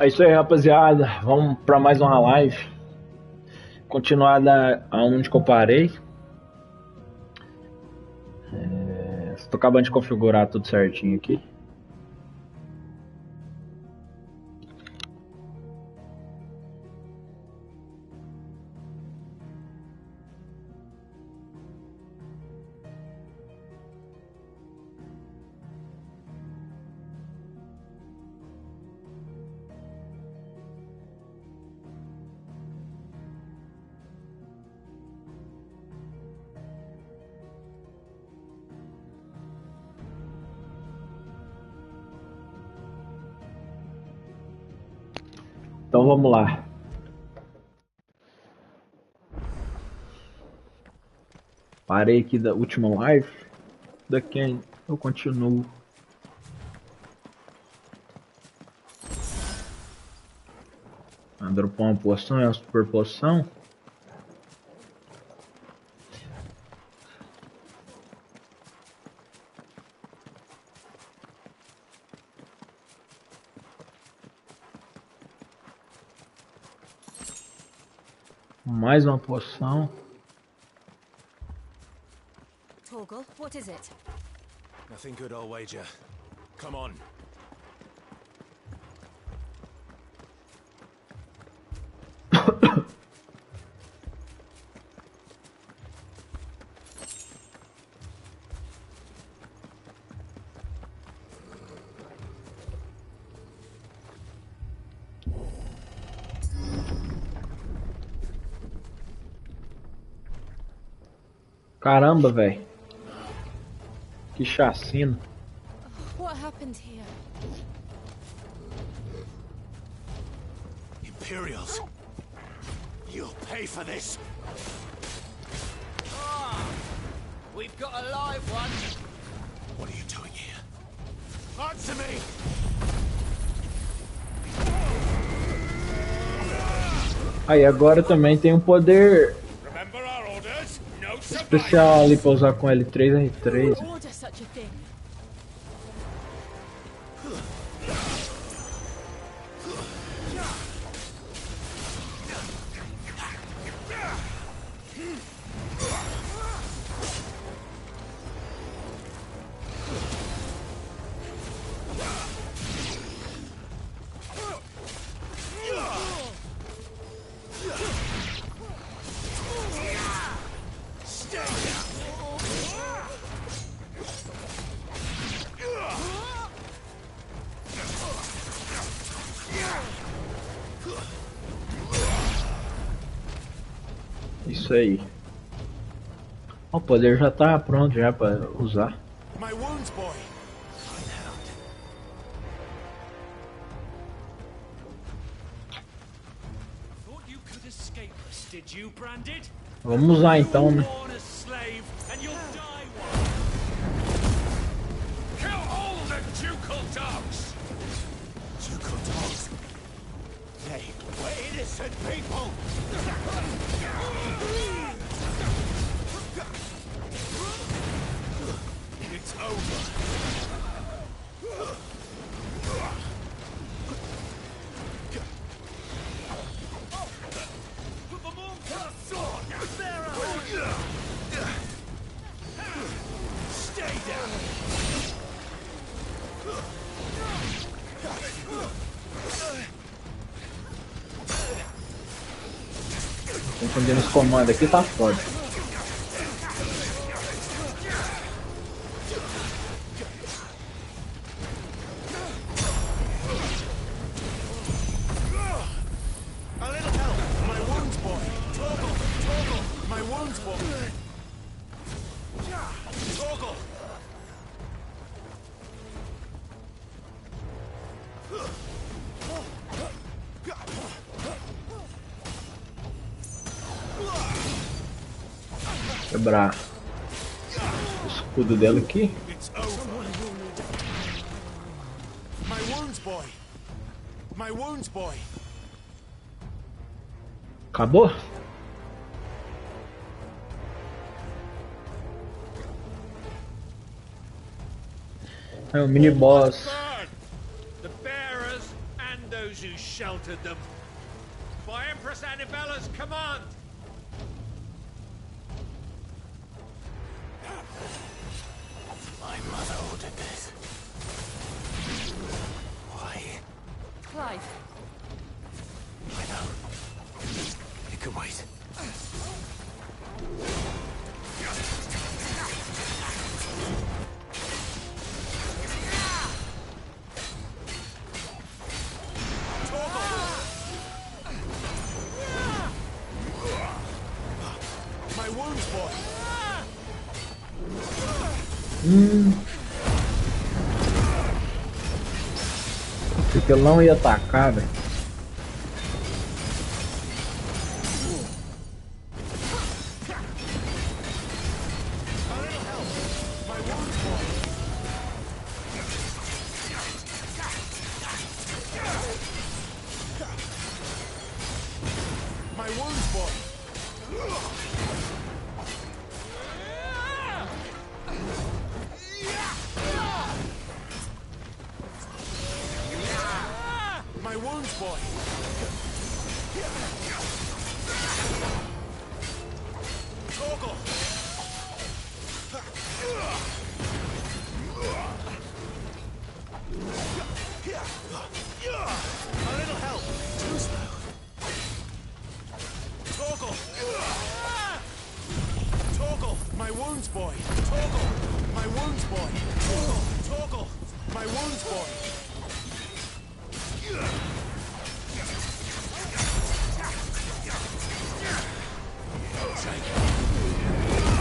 É isso aí, rapaziada. Vamos para mais uma live. Continuar aonde que eu parei. Estou acabando de configurar tudo certinho aqui. Então vamos lá. Parei aqui da última live. Daqui eu continuo. Dropar uma poção, é uma super poção. Mais uma poção. Torgal, what is it? Nothing good, I'll wager. Come on. Caramba, velho. Que chacina. What happened here? Imperials. You'll pay for this. We've got a live one. What are you doing here? Answer me! Aí agora também tem um poder Remember our orders? No especial ali pra usar com L3 R3. Who would order such a thing? Isso aí. O poder já tá pronto já para usar. My wounds, boy. Thought you could escape us, did you, Branded? Vamos usar então, né? Born a slave, and you'll die one. Kill all the ducal dogs. Ducal dogs. They were innocent people. It's over. Put them all to the sword, bearer. Stay down. Entendendo os comandos aqui tá foda. A little help. My wounds, boy. Torgal. Torgal. My wounds, boy. Torgal. Quebrar o escudo dela aqui. It's over. My wounds, boy. My wounds, boy. Acabou? É o mini boss. The bearers and those who sheltered them. By Empress Annivella's command! My mother ordered this. Why? Clive. I know. It can wait. My wounds, boy! Esse vilão ia atacar, velho. My wounds, boy! My wounds, boy! Toggle! A little help! Too slow. Toggle! Toggle! My wounds, boy! Toggle! My wounds, boy! Toggle! Toggle! My wounds, boy!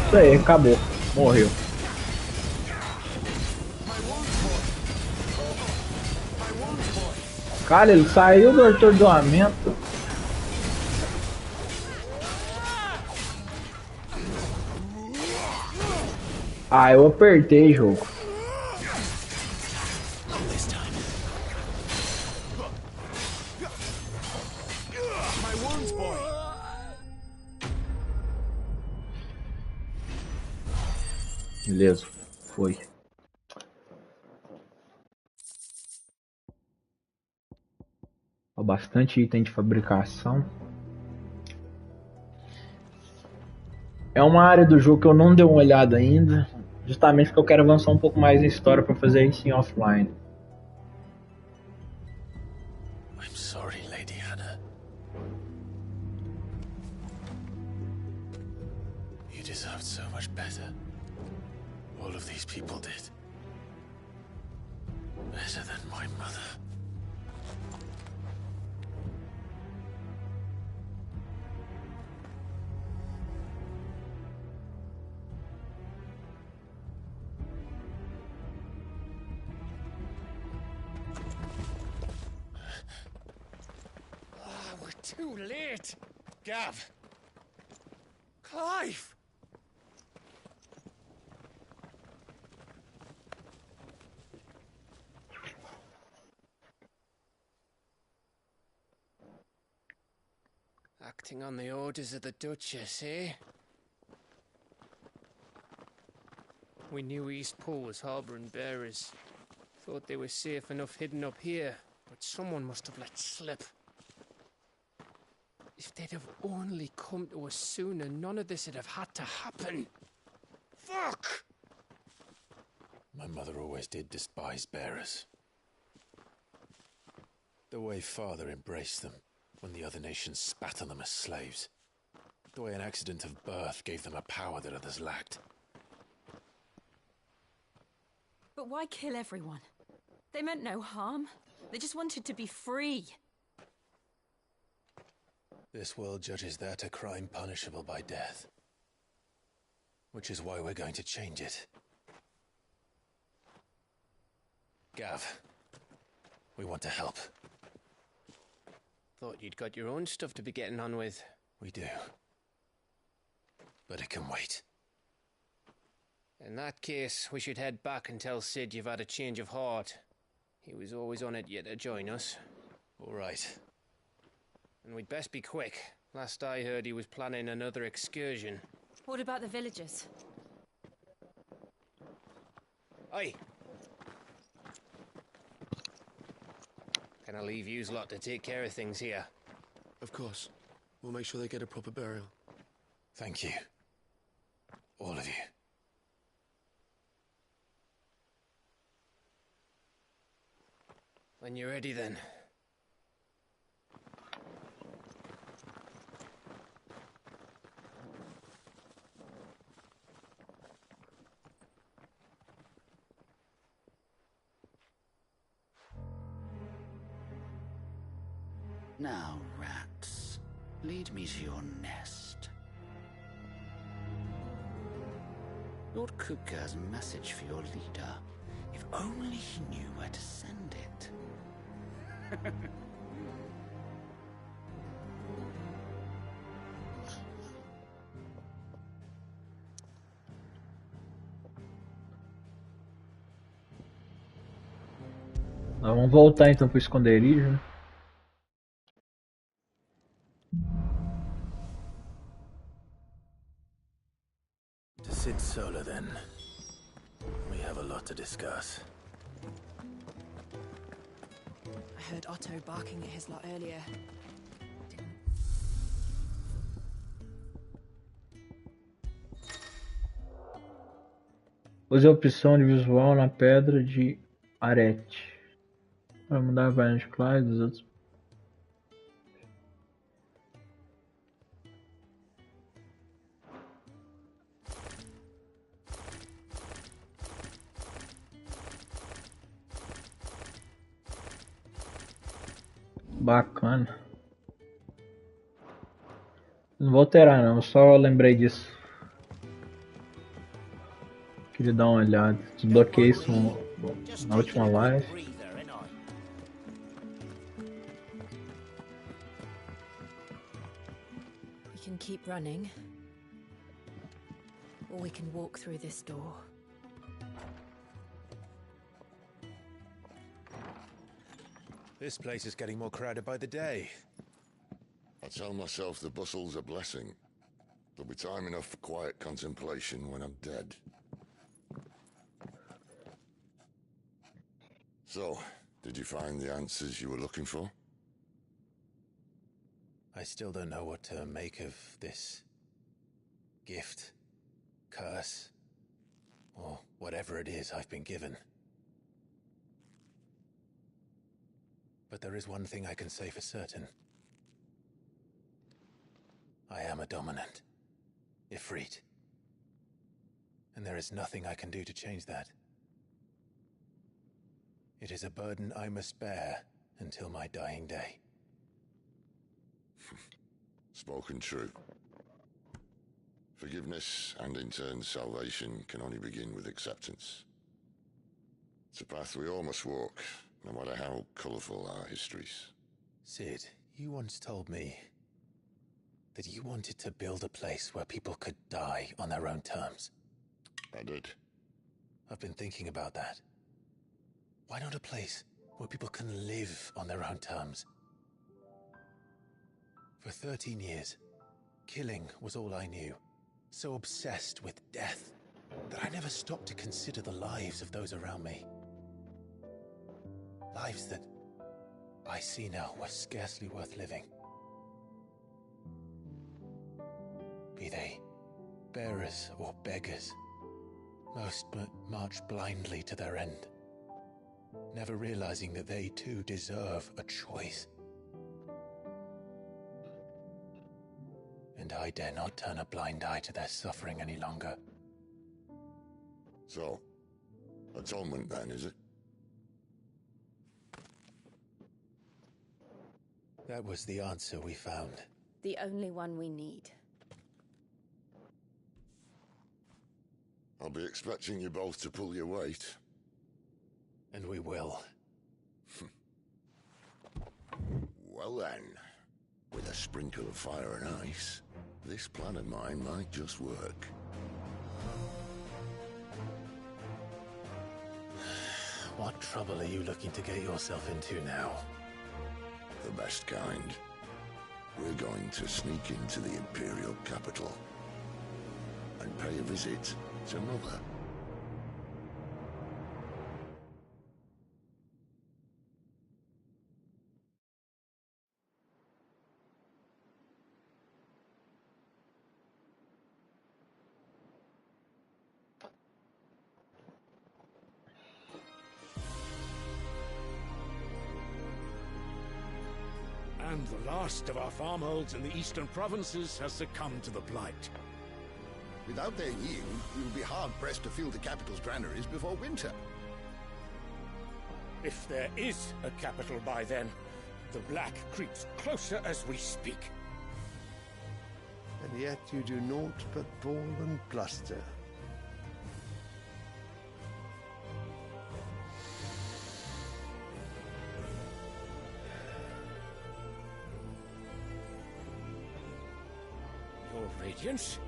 Isso aí, acabou. Morreu. Cara, ele saiu do atordoamento. Ah, eu apertei, jogo. My wounds, boy! Beleza, foi. Ó, bastante item de fabricação. É uma área do jogo que eu não dei uma olhada ainda, justamente porque eu quero avançar um pouco mais na história para fazer isso em offline. I'm sorry, Lady Hannah. You deserved so much better. All of these people did. Better than my mother. We're too late! Gav! Clive! Acting on the orders of the Duchess, eh? We knew Eastpool was harbouring bearers. Thought they were safe enough hidden up here, but someone must have let slip. If they'd have only come to us sooner, none of this would have had to happen. Fuck! My mother always did despise bearers. The way Father embraced them when the other nations spat on them as slaves. The way an accident of birth gave them a power that others lacked. But why kill everyone? They meant no harm. They just wanted to be free. This world judges that a crime punishable by death. Which is why we're going to change it. Gav, we want to help. Thought you'd got your own stuff to be getting on with. We do. But it can wait. In that case, we should head back and tell Sid you've had a change of heart. He was always on it yet to join us. All right. And we'd best be quick. Last I heard, he was planning another excursion. What about the villagers? Aye. Can I leave yous lot to take care of things here? Of course. We'll make sure they get a proper burial. Thank you. All of you. When you're ready, then. Now, rats, lead me to your nest. Lord Kupka has a message for your leader. If only he knew where to send it. Vamos voltar então pro esconderijo, né? To sit solo then. We have a lot to discuss. I heard Otto barking at his lot earlier. Use a opção de visual na pedra de arete para mudar a variante clara dos outros. Bacana. Não vou alterar não, só lembrei disso. Queria dar uma olhada. Desbloqueei isso na última live. We can keep running, or we can walk through this door. This place is getting more crowded by the day. I tell myself the bustle's a blessing. There'll be time enough for quiet contemplation when I'm dead. So, did you find the answers you were looking for? I still don't know what to make of this gift, curse, or whatever it is I've been given. But there is one thing I can say for certain. I am a dominant, Ifrit. And there is nothing I can do to change that. It is a burden I must bear until my dying day. Spoken true. Forgiveness and in turn salvation can only begin with acceptance. It's a path we all must walk, no matter how colourful our histories. Sid, you once told me that you wanted to build a place where people could die on their own terms. I did. I've been thinking about that. Why not a place where people can live on their own terms? For 13 years, killing was all I knew. So obsessed with death that I never stopped to consider the lives of those around me. Lives that I see now were scarcely worth living. Be they bearers or beggars, most march blindly to their end, never realizing that they too deserve a choice. And I dare not turn a blind eye to their suffering any longer. So, atonement then, is it? That was the answer we found. The only one we need. I'll be expecting you both to pull your weight. And we will. Well then, with a sprinkle of fire and ice, this plan of mine might just work. What trouble are you looking to get yourself into now? The best kind. We're going to sneak into the Imperial capital and pay a visit to Mother. the last of our farmholds in the eastern provinces has succumbed to the blight. Without their yield, we will be hard-pressed to fill the capital's granaries before winter. If there is a capital by then, the black creeps closer as we speak. And yet you do naught but bawl and bluster. Your Radiance?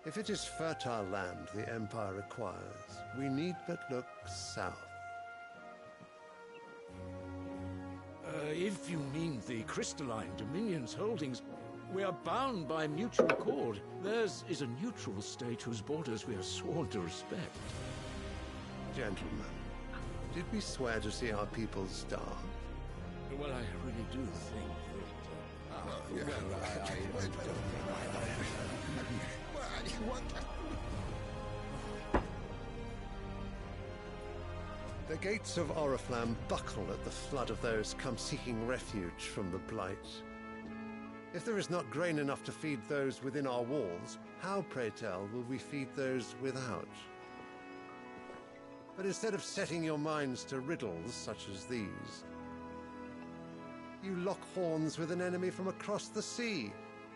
If it is fertile land the Empire requires, we need but look south. If you mean the crystalline Dominion's holdings, we are bound by mutual accord. Theirs is a neutral state whose borders we are sworn to respect. Gentlemen, did we swear to see our people starve? Well, I really do think The gates of Oriflamme buckle at the flood of those come seeking refuge from the blight. If there is not grain enough to feed those within our walls, how, pray tell, will we feed those without? But instead of setting your minds to riddles such as these, you lock horns with an enemy from across the sea,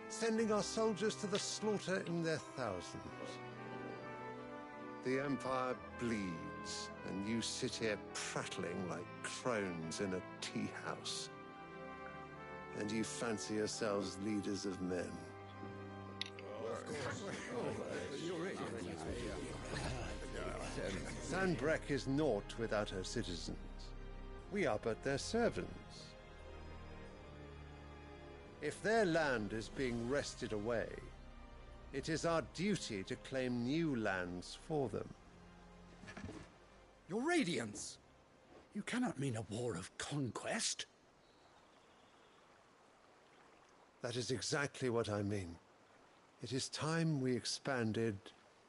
sending our soldiers to the slaughter in their thousands. The Empire bleeds, and you sit here prattling like crones in a tea house. And you fancy yourselves leaders of men. Sanbreque is naught without her citizens. We are but their servants. If their land is being wrested away, it is our duty to claim new lands for them. Your Radiance! You cannot mean a war of conquest. That is exactly what I mean. It is time we expanded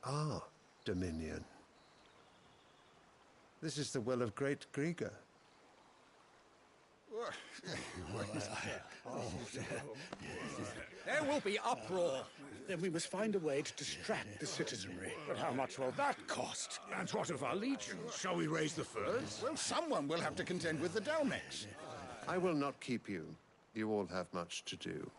our dominion. This is the will of great Grieger. There will be uproar. Then we must find a way to distract the citizenry. But how much will that cost? And what of our legions? Shall we raise the furs? Well, someone will have to contend with the Dalmex. I will not keep you. You all have much to do.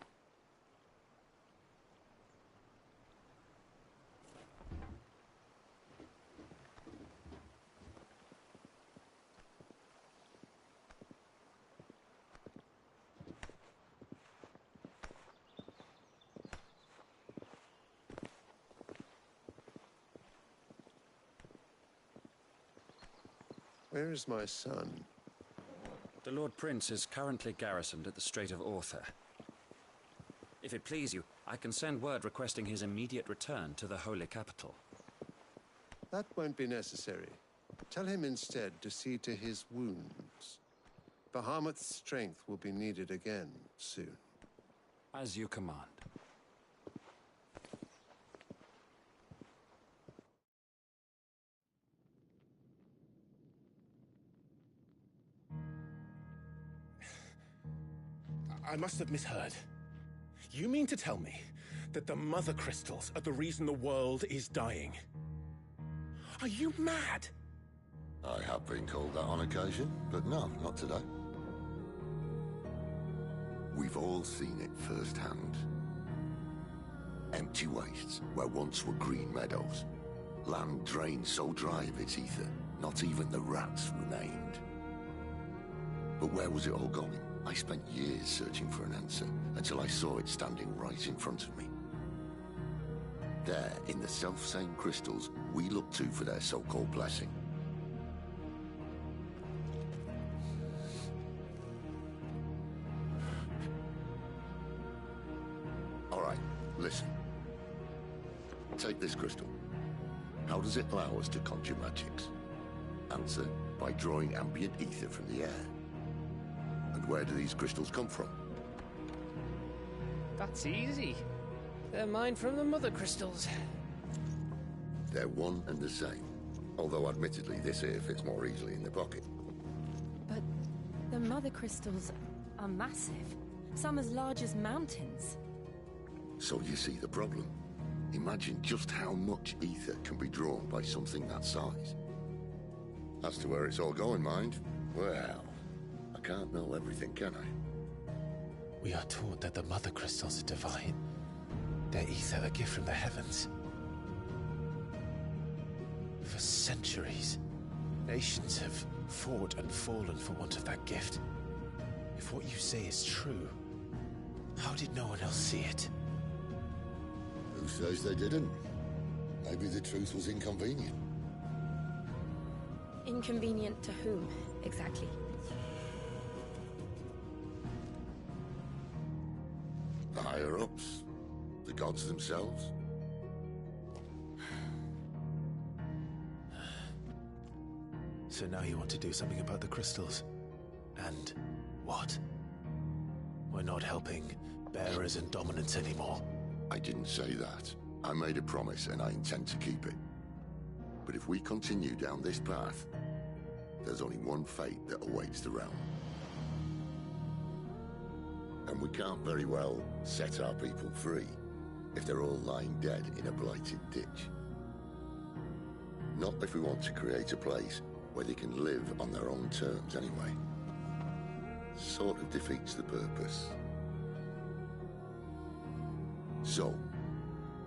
Where is my son? The Lord Prince is currently garrisoned at the Strait of Arthur. If it please you, I can send word requesting his immediate return to the Holy Capital. That won't be necessary. Tell him instead to see to his wounds. Bahamut's strength will be needed again soon. As you command. I must have misheard. You mean to tell me that the Mother Crystals are the reason the world is dying? Are you mad? I have been called that on occasion, but no, not today. We've all seen it firsthand. Empty wastes where once were green meadows. Land drained so dry of its ether, not even the rats remained. But where was it all going? I spent years searching for an answer, until I saw it standing right in front of me. There, in the self-same crystals we look to for their so-called blessing. All right, listen. Take this crystal. How does it allow us to conjure magics? Answer, by drawing ambient ether from the air. And where do these crystals come from? That's easy. They're mined from the Mother Crystals. They're one and the same. Although admittedly this here fits more easily in the pocket. But the mother crystals are massive. Some as large as mountains. So you see the problem. Imagine just how much ether can be drawn by something that size. As to where it's all going, mind, well, I can't know everything, can I? We are taught that the mother crystals are divine. Their ether a gift from the heavens. For centuries, nations have fought and fallen for want of that gift. If what you say is true, how did no one else see it? Who says they didn't? Maybe the truth was inconvenient. Inconvenient to whom, exactly? The higher-ups? The gods themselves? So now you want to do something about the crystals. And what? We're not helping bearers and dominants anymore. I didn't say that. I made a promise and I intend to keep it. But if we continue down this path, there's only one fate that awaits the realm. And we can't very well set our people free if they're all lying dead in a blighted ditch. Not if we want to create a place where they can live on their own terms anyway. Sort of defeats the purpose. So,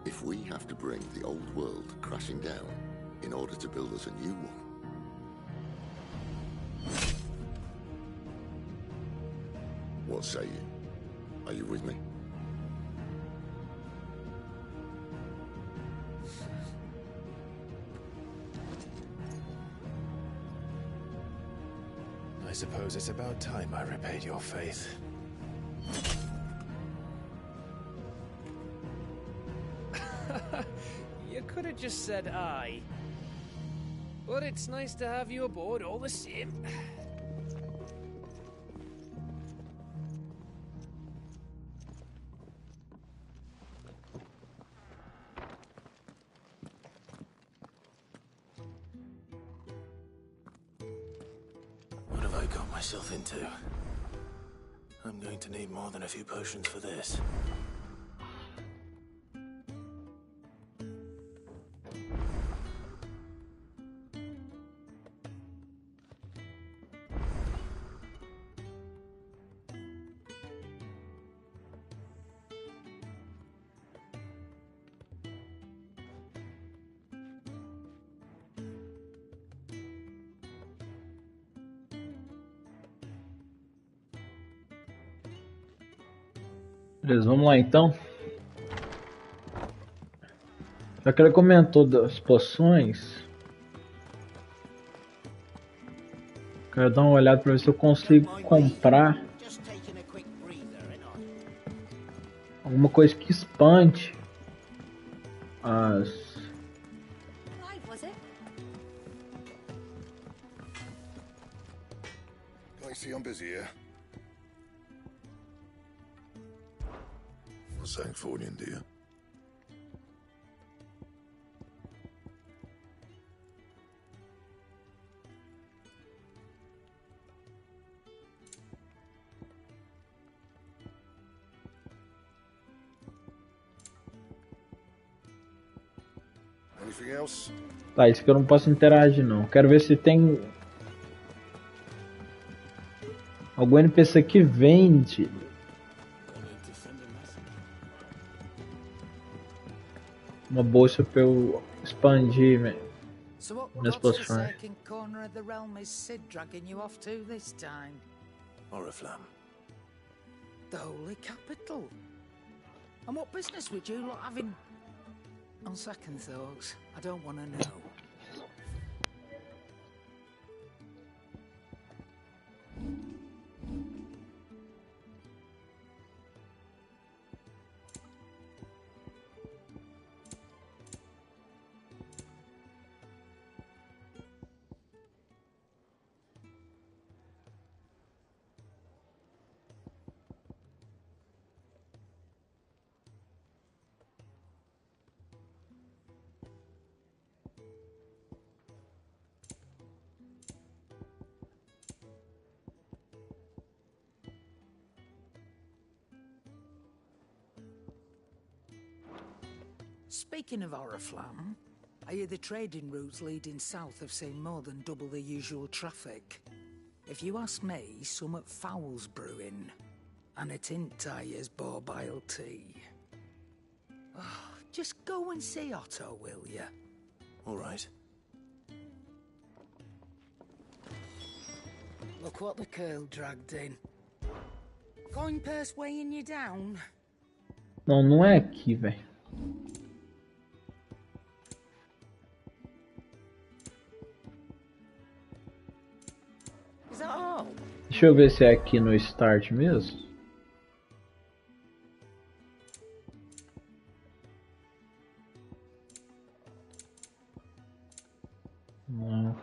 if we have to bring the old world crashing down in order to build us a new one, what say you? Are you with me? I suppose it's about time I repaid your faith. You could have just said aye. But it's nice to have you aboard all the same. What have I got myself into? I'm going to need more than a few potions for this. Beleza, vamos lá então. Já que ele comentou das poções, quero dar uma olhada para ver se eu consigo comprar alguma coisa que expande as... I see I'm busy here. Saying for you, dear. Anything else? Tá, isso que eu não posso interagir não. Quero ver se tem algum NPC que vende uma bolsa pra eu expandir minhas poções. Oriflamme. The holy capital. And what business would you lot having? On second thoughts, I don't want to know. Speaking of Oriflamme, I hear the trading routes leading south have seen more than double the usual traffic. If you ask me, somewhat foul's brewing. And it ain't Tyre's borbile tea. Oh, just go and see Otto, will ya? All right. Look what the curl dragged in. Coin purse weighing you down? Não, não é aqui, velho. Is that all? Deixa eu ver se é aqui no start mesmo. Não.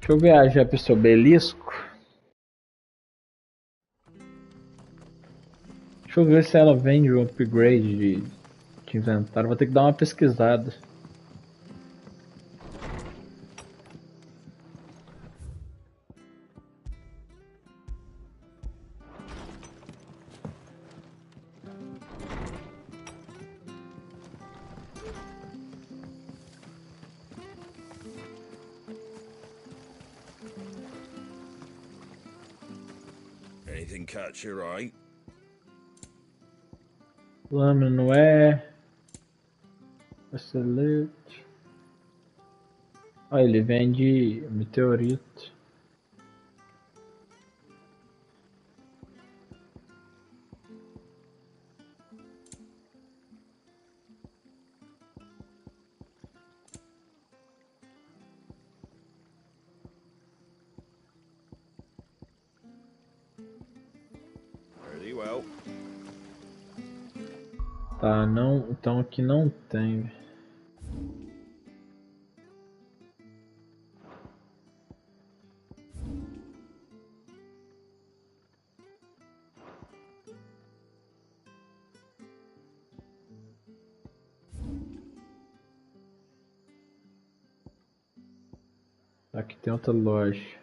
Deixa eu viajar para o seu belisco. Deixa eu ver se ela vende um upgrade de inventário. Vou ter que dar uma pesquisada. Anything catch your eye? Lâmina não é. Excelente. Olha, ele vende meteorito. Very well. Tá, não. Então aqui não tem. Aqui tem outra loja.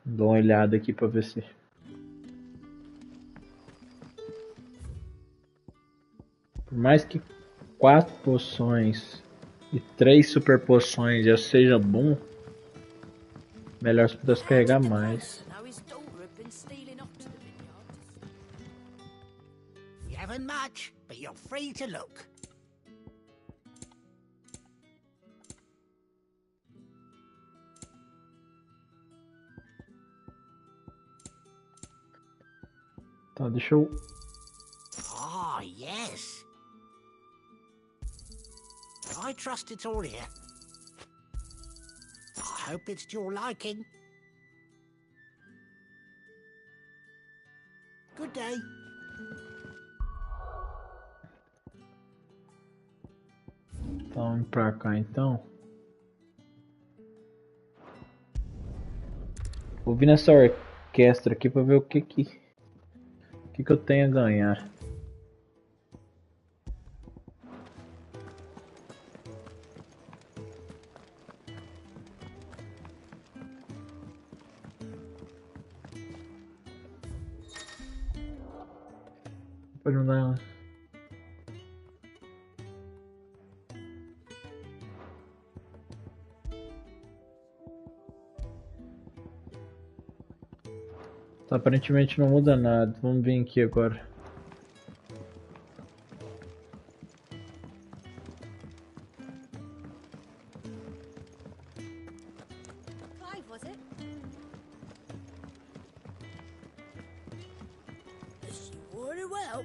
Dou uma olhada aqui pra ver se. Por mais que 4 poções e 3 super poções já seja bom, melhor se pudesse carregar mais. You haven't much, but you're free to look. Tá, deixa eu. Ah, yes. I trust it's all here. I hope it's to your liking. Good day. Então, vamos pra cá então. Vou vir nessa orquestra aqui pra ver o que eu tenho a ganhar. Pode não dar. Tá, aparentemente não muda nada. Vamos vir aqui agora. was it? Very well.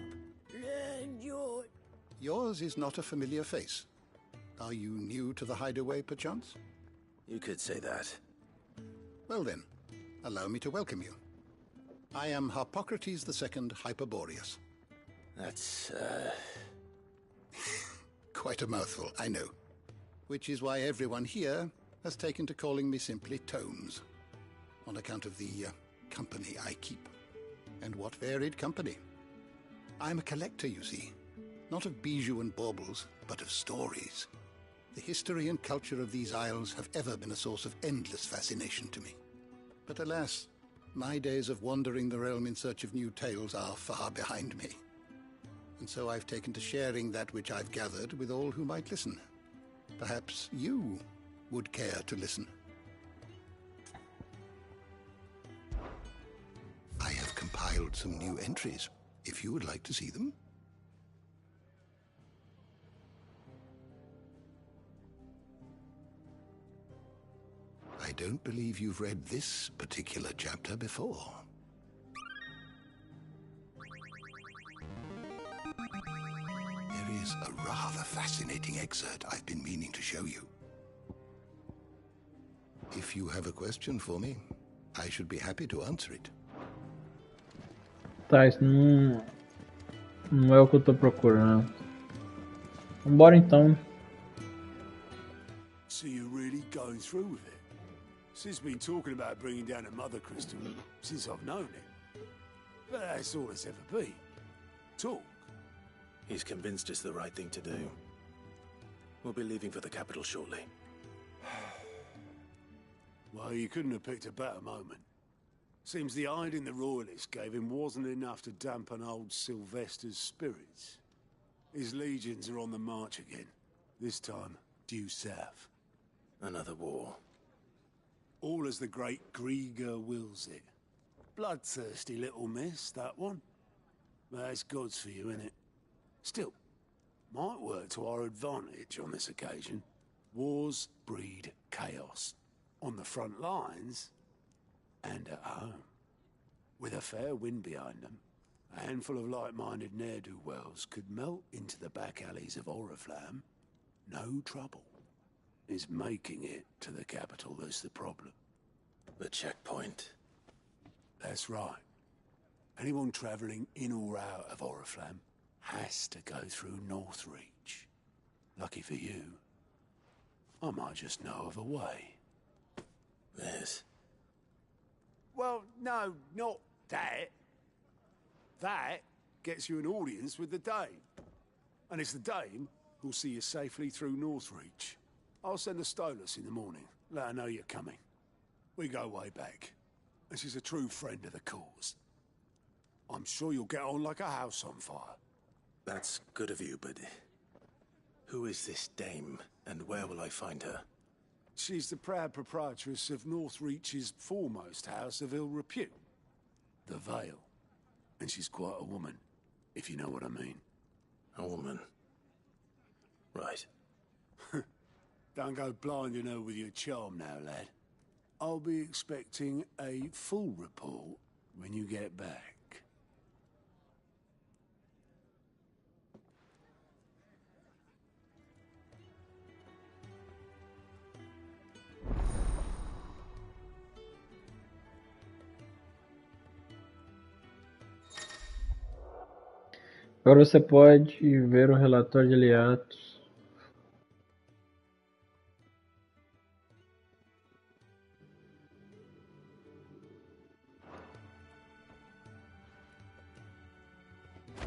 And Yours is not a familiar face. Are you new to the hideaway, perchance? You could say that. Well then, allow me to welcome you. I am Harpocrates II Hyperboreus. That's, Quite a mouthful, I know. Which is why everyone here has taken to calling me simply Tomes, on account of the company I keep. And what varied company. I'm a collector, you see. Not of bijou and baubles, but of stories. The history and culture of these isles have ever been a source of endless fascination to me. But alas, my days of wandering the realm in search of new tales are far behind me. And so I've taken to sharing that which I've gathered with all who might listen. Perhaps you would care to listen. I have compiled some new entries, if you would like to see them. I don't believe you've read this particular chapter before. There is a rather fascinating excerpt I've been meaning to show you. If you have a question for me, I should be happy to answer it. Tá, isso não é o que eu tô procurando. Vambora então. So you're really going through with it? Sid's been talking about bringing down a mother crystal since I've known him. But that's all it's ever been. Talk. He's convinced it's the right thing to do. We'll be leaving for the capital shortly. Well, you couldn't have picked a better moment. Seems the hiding the royalists gave him wasn't enough to dampen old Sylvester's spirits. His legions are on the march again. This time, due south. Another war. All as the great Grieger wills it. Bloodthirsty little miss, that one. But that's God's for you, innit? Still, might work to our advantage on this occasion. Wars breed chaos. On the front lines, and at home. With a fair wind behind them, a handful of like-minded ne'er-do-wells could melt into the back alleys of Oriflamme. No trouble. It's making it to the capital that's the problem. The checkpoint. That's right. Anyone travelling in or out of Oriflamme has to go through Northreach. Lucky for you, I might just know of a way. This? Well, no, not that. That gets you an audience with the Dame. And it's the Dame who'll see you safely through Northreach. I'll send a Stolas in the morning. Let her know you're coming. We go way back. And she's a true friend of the cause. I'm sure you'll get on like a house on fire. That's good of you, but who is this Dame, and where will I find her? She's the proud proprietress of Northreach's foremost house of ill repute, the Vale. And she's quite a woman, if you know what I mean. A woman? Right. Don't go blinding her with your charm now, lad. I'll be expecting a full report when you get back. Agora você pode ver o relatório de aliados.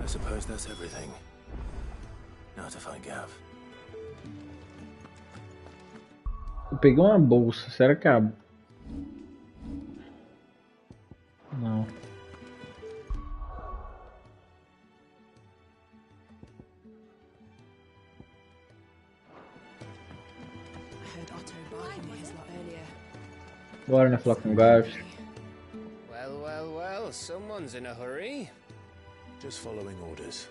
I suppose that's everything. Now to find Gav. Eu peguei uma bolsa, será que Não. Bora, né, falar com o Gav. Well, well, well, someone's in a hurry. Just following orders.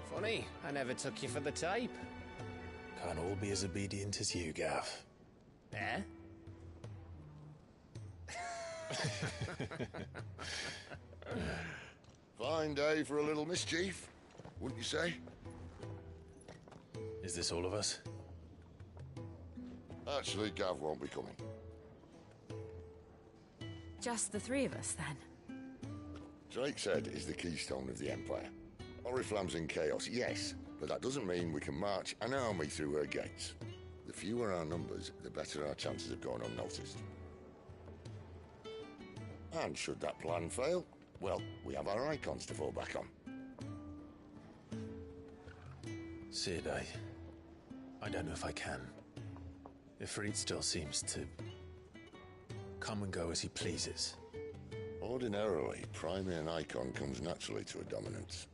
Funny, I never took you for the type. Can't all be as obedient as you, Gav. Eh? Fine day for a little mischief, wouldn't you say? Is this all of us? Actually, Gav won't be coming. Just the three of us, then? Drake's Head is the keystone of the Empire. Oriflamme's in chaos, yes, but that doesn't mean we can march an army through her gates. The fewer our numbers, the better our chances of going unnoticed. And should that plan fail, well, we have our icons to fall back on. Sid, I don't know if I can. Ifrit still seems to come and go as he pleases. Ordinarily, priming an icon comes naturally to a dominance.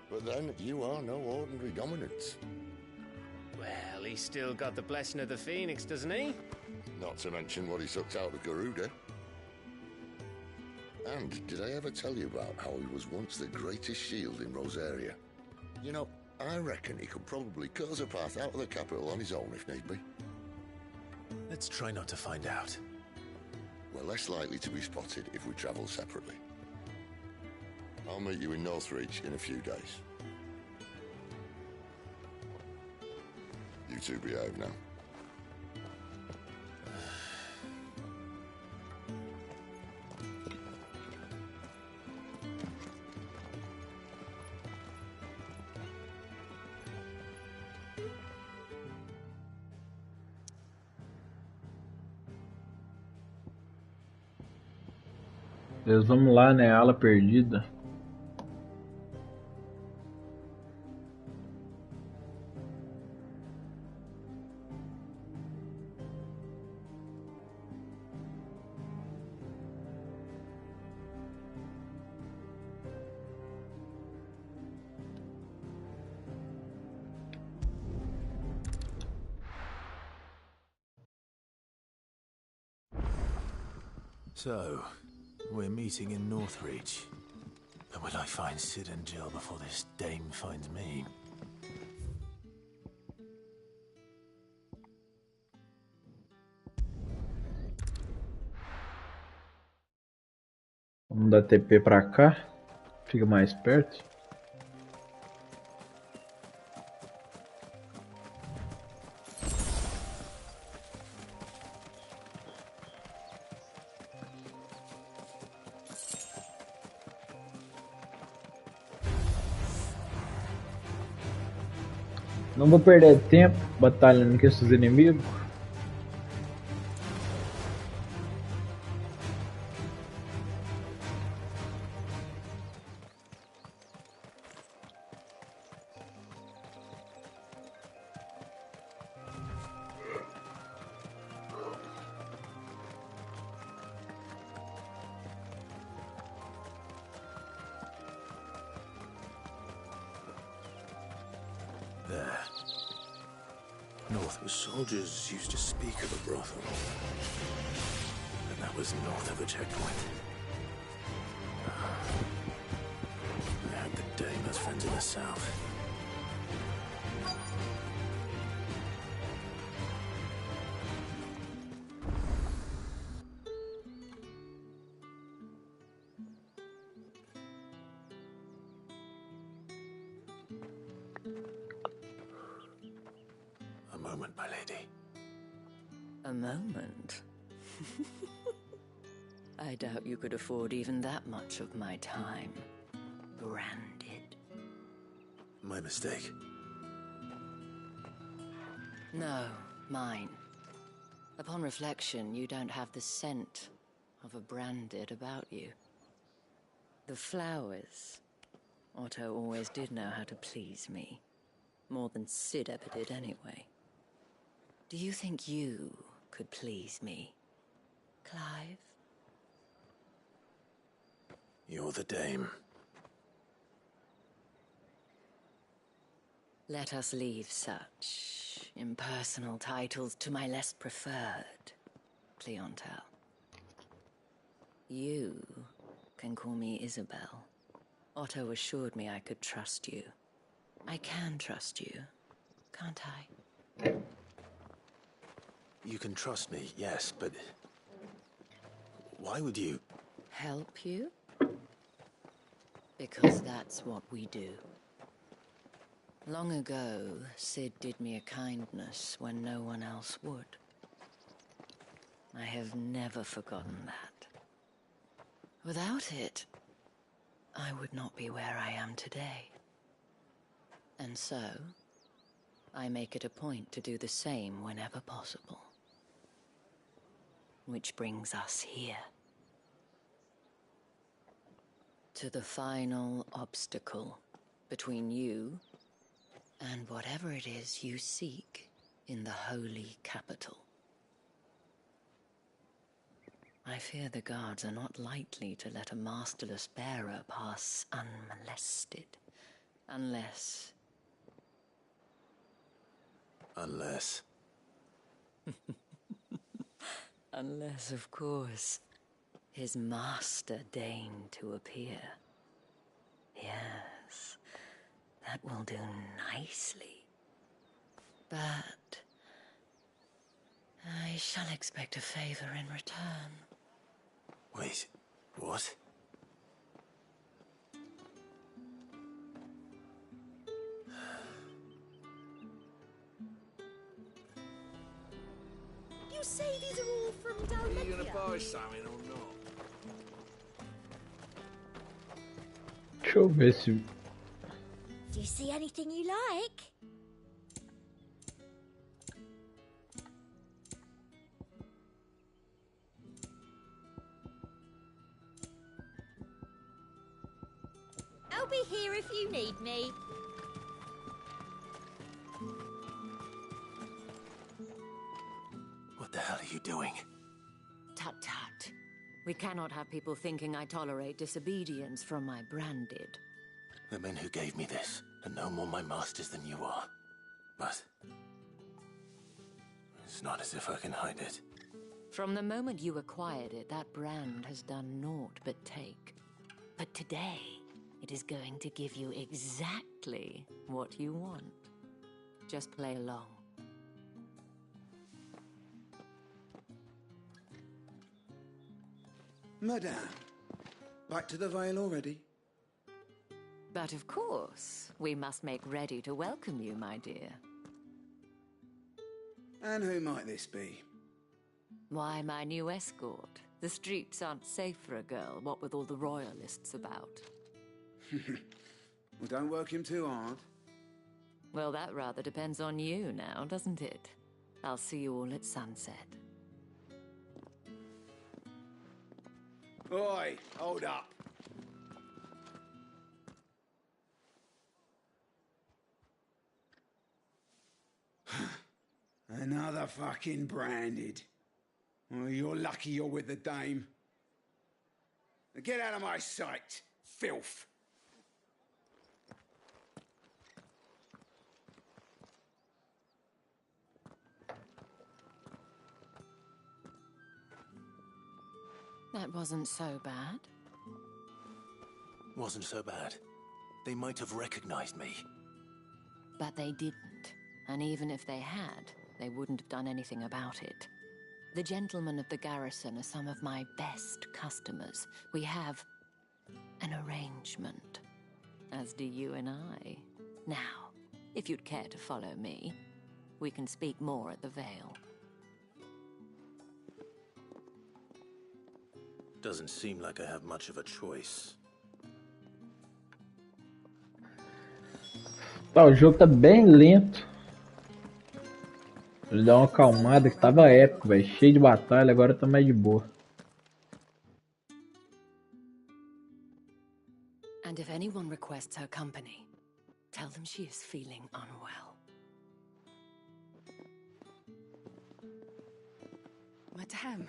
But then, you are no ordinary dominance. Well, he's still got the blessing of the Phoenix, doesn't he? Not to mention what he sucked out of Garuda. And did I ever tell you about how he was once the greatest shield in Rosaria? You know, I reckon he could probably cut us a path out of the capital on his own if need be. Let's try not to find out. We're less likely to be spotted if we travel separately. I'll meet you in Northreach in a few days. You two behave now. Beleza, vamos lá, né? Ala perdida. So, we're meeting in Northreach. But will I find Sid and Jill before this dame finds me? Vamos dar TP pra cá. Fica mais perto. Não vou perder tempo batalhando com esses inimigos. There. North was soldiers used to speak of a brothel. And that was north of the checkpoint. I had the dame as friends in the south. A moment, my lady. A moment? I doubt you could afford even that much of my time. Branded. My mistake. No, mine. Upon reflection, you don't have the scent of a branded about you. The flowers. Otto always did know how to please me. More than Sid ever did anyway. Do you think you could please me, Clive? You're the dame. Let us leave such impersonal titles to my less preferred clientele. You can call me Isabel. Otto assured me I could trust you. I can trust you, can't I? You can trust me, yes, but Why would you? Help you? Because that's what we do. Long ago, Sid did me a kindness when no one else would. I have never forgotten that. Without it, I would not be where I am today. And so, I make it a point to do the same whenever possible. Which brings us here. To the final obstacle between you and whatever it is you seek in the holy capital. I fear the guards are not likely to let a masterless bearer pass unmolested. Unless... Unless... Unless, of course, his master deigned to appear. Yes, that will do nicely. But... I shall expect a favor in return. Wait, what? You say these are all from Dalmatia? Are you gonna buy something or not? Deixa eu ver se... Do you see anything you like? I'll be here if you need me. What the hell are you doing? Tut-tut. We cannot have people thinking I tolerate disobedience from my branded. The men who gave me this are no more my masters than you are. But... it's not as if I can hide it. From the moment you acquired it, that brand has done naught but take. But today, it is going to give you exactly what you want. Just play along. Madame, back to the Vale already? But of course, we must make ready to welcome you, my dear. And who might this be? Why, my new escort. The streets aren't safe for a girl, what with all the royalists about. Well, don't work him too hard. Well, that rather depends on you now, doesn't it? I'll see you all at sunset. Oi, hold up. Another fucking branded. Well, you're lucky you're with the dame. Now get out of my sight, filth. That wasn't so bad. Wasn't so bad. They might have recognized me. But they didn't. And even if they had, they wouldn't have done anything about it. The gentlemen of the garrison are some of my best customers. We have an arrangement, as do you and I. Now, if you'd care to follow me, we can speak more at the Vale. Doesn't seem like I have much of a choice. Tá, o jogo tá bem lento. Ele deu uma acalmada que tava épico, velho. Cheio de batalha, agora tá mais de boa. And if anyone requests her company, tell them she is feeling unwell. Madame,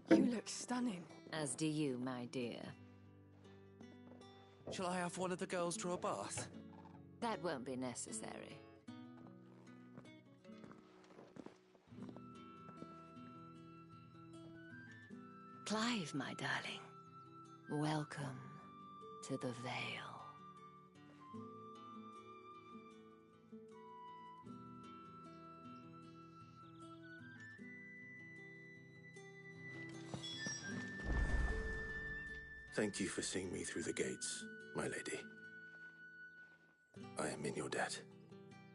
you look stunning. As do you, my dear. Shall I have one of the girls draw a bath? That won't be necessary. Clive, my darling, welcome to the Vale. Thank you for seeing me through the gates, my lady. I am in your debt.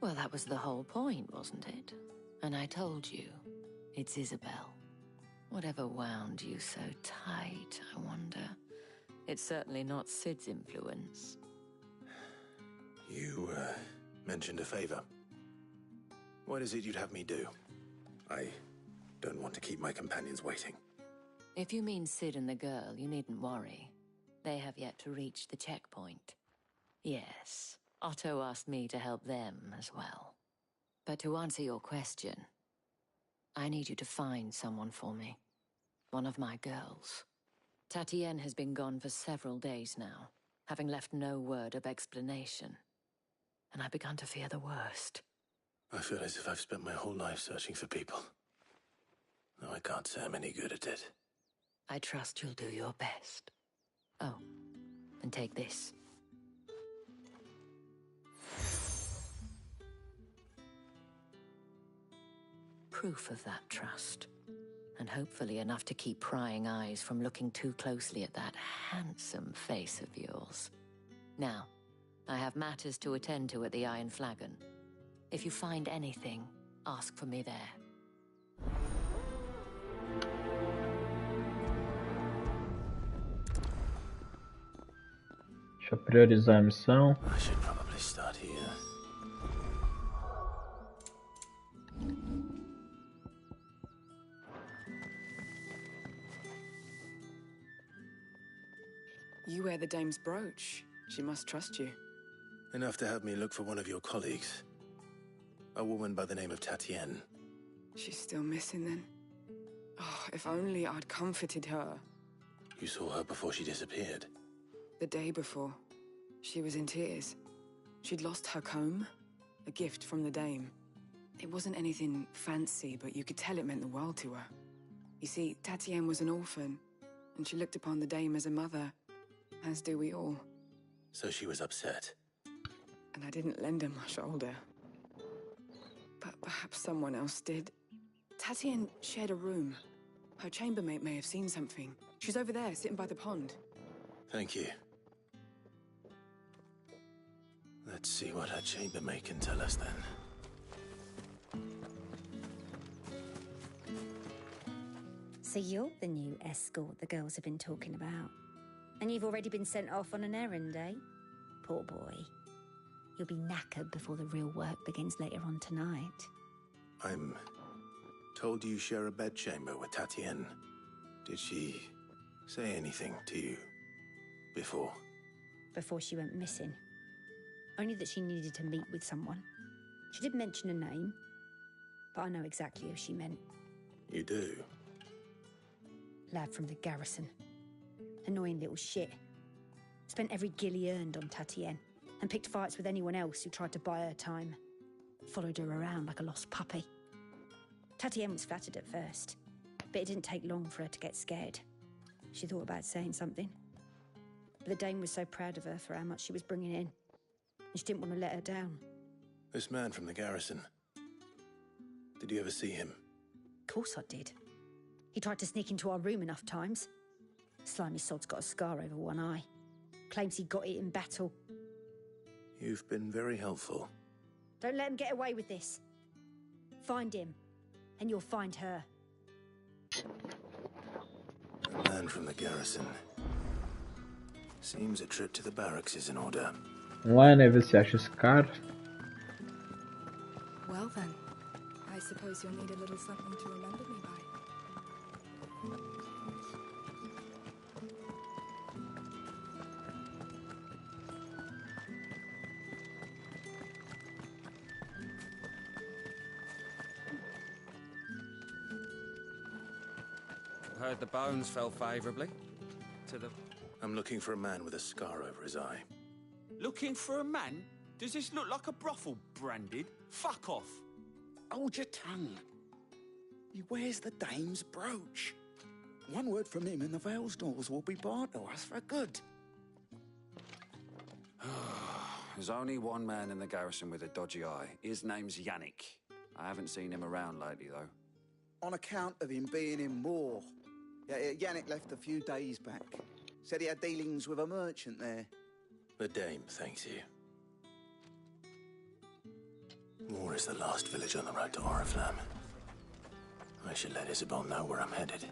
Well, that was the whole point, wasn't it? And I told you, it's Isabel. Whatever wound you so tight, I wonder. It's certainly not Sid's influence. You, mentioned a favor. What is it you'd have me do? I don't want to keep my companions waiting. If you mean Sid and the girl, you needn't worry. They have yet to reach the checkpoint. Yes, Otto asked me to help them as well. But to answer your question, I need you to find someone for me. One of my girls. Tatienne has been gone for several days now, having left no word of explanation. And I've begun to fear the worst. I feel as if I've spent my whole life searching for people. No, I can't say I'm any good at it. I trust you'll do your best. Oh, and take this. Proof of that trust. And hopefully enough to keep prying eyes from looking too closely at that handsome face of yours. Now, I have matters to attend to at the Iron Flagon. If you find anything, ask for me there. Deixa eu priorizar a missão. I should probably start here. You wear the dame's brooch. She must trust you. Enough to have me look for one of your colleagues. A woman by the name of Tatienne. She's still missing then. Oh, if only I'd comforted her. You saw her before she disappeared. The day before. She was in tears. She'd lost her comb, a gift from the dame. It wasn't anything fancy, but you could tell it meant the world to her. You see, Tatienne was an orphan, and she looked upon the dame as a mother, as do we all. So she was upset. And I didn't lend her my shoulder. But perhaps someone else did. Tatienne shared a room. Her chambermaid may have seen something. She's over there, sitting by the pond. Thank you. Let's see what her chambermaid can tell us then. So you're the new escort the girls have been talking about. And you've already been sent off on an errand, eh? Poor boy. You'll be knackered before the real work begins later on tonight. I'm told you share a bedchamber with Tatienne. Did she say anything to you before? Before she went missing. Only that she needed to meet with someone. She did mention a name, but I know exactly who she meant. You do? Lad from the garrison. Annoying little shit. Spent every guil he earned on Tatienne, and picked fights with anyone else who tried to buy her time. Followed her around like a lost puppy. Tatienne was flattered at first, but it didn't take long for her to get scared. She thought about saying something. But the dame was so proud of her for how much she was bringing in, and she didn't want to let her down. This man from the garrison. Did you ever see him? Of course I did. He tried to sneak into our room enough times. Slimy sod's got a scar over one eye. Claims he got it in battle. You've been very helpful. Don't let him get away with this. Find him, and you'll find her. A man from the garrison. Seems a trip to the barracks is in order. Vamos lá, né? Ver se acha esse cara. Well then, I suppose you'll need a little something to remember me by. Heard the bones fell favourably to the... I'm looking for a man with a scar over his eye. Looking for a man? Does this look like a brothel, Branded? Fuck off! Hold your tongue. He wears the dame's brooch. One word from him and the Vale's doors will be barred to us for good. There's only one man in the garrison with a dodgy eye. His name's Yannick. I haven't seen him around lately, though. On account of him being in war. Yeah, Yannick left a few days back. Said he had dealings with a merchant there. The dame thanks you. Moor is the last village on the road to Oriflamme. I should let Isabel know where I'm headed.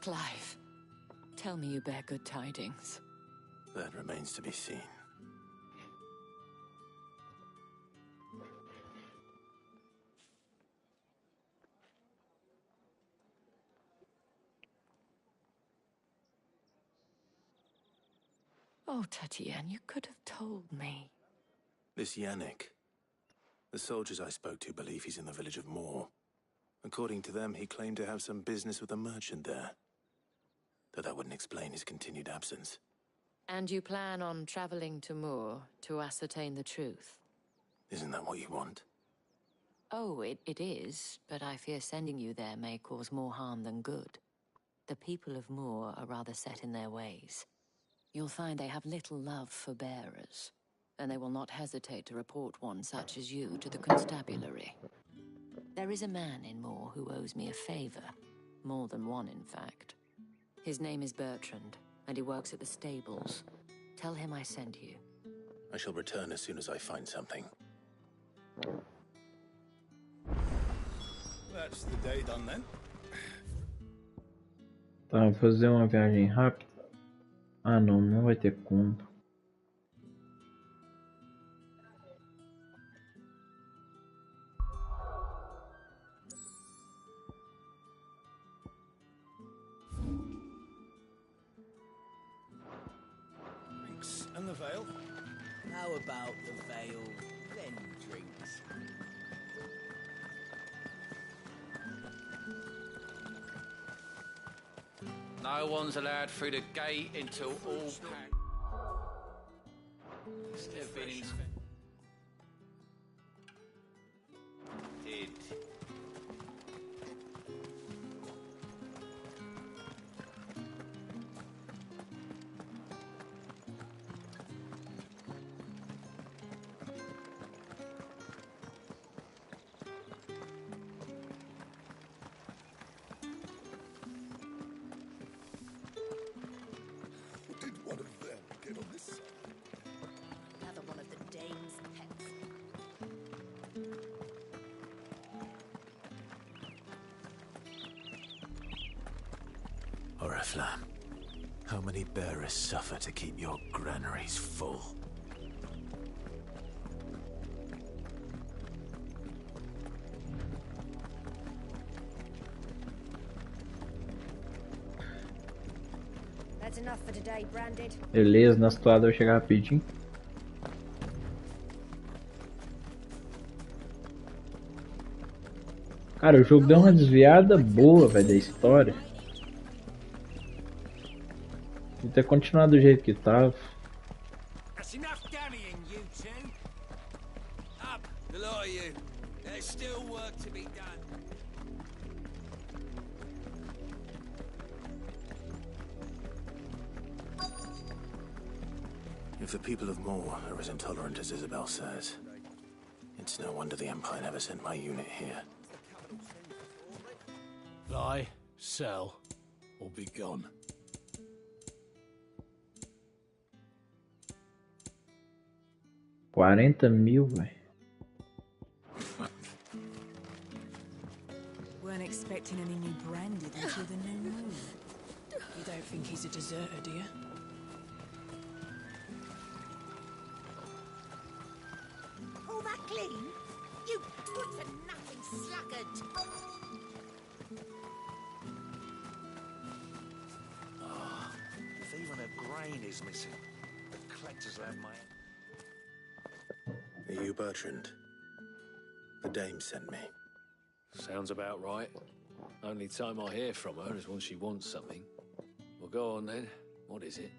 Clive, tell me you bear good tidings. That remains to be seen. Oh, Tatienne, you could have told me. This Yannick. The soldiers I spoke to believe he's in the village of Moor. According to them, he claimed to have some business with a merchant there. Though that wouldn't explain his continued absence. And you plan on traveling to Moor to ascertain the truth? Isn't that what you want? Oh, it is, but I fear sending you there may cause more harm than good. The people of Moor are rather set in their ways. You'll find they have little love for bearers, and they will not hesitate to report one such as you to the constabulary. There is a man in Moor who owes me a favor. More than one, in fact. His name is Bertrand, and he works at the stables. Tell him I sent you. I shall return as soon as I find something. That's the day done then. Tá, vou fazer uma viagem rápida. Ah, não vai ter como. Drinks and the veil. How about the veil, then drinks? No one's allowed through the gate until all have been inspected. Oriflamme, how many bearers suffer to keep your granaries full? That's enough for today, Branded. Beleza, na situada eu vou chegar rapidinho. Cara, o jogo deu uma desviada boa, velho, da história. Vou ter continuado do jeito que tava. That's enough damning, you two. Up, the lot of you. There's still work to be done. If the people of Moor are as intolerant as Isabel says, it's no wonder the Empire never sent my unit here. Buy, sell, or be gone. 40.000, velho. Weren't expecting any new Branded until the new moon. You don't think he's a deserter, do you? All that clean? You good-for-nothing sluggard! If even a grain is missing, the collectors will have my... Are you Bertrand? The dame sent me. Sounds about right. Only time I hear from her is when she wants something. Well, go on then. What is it?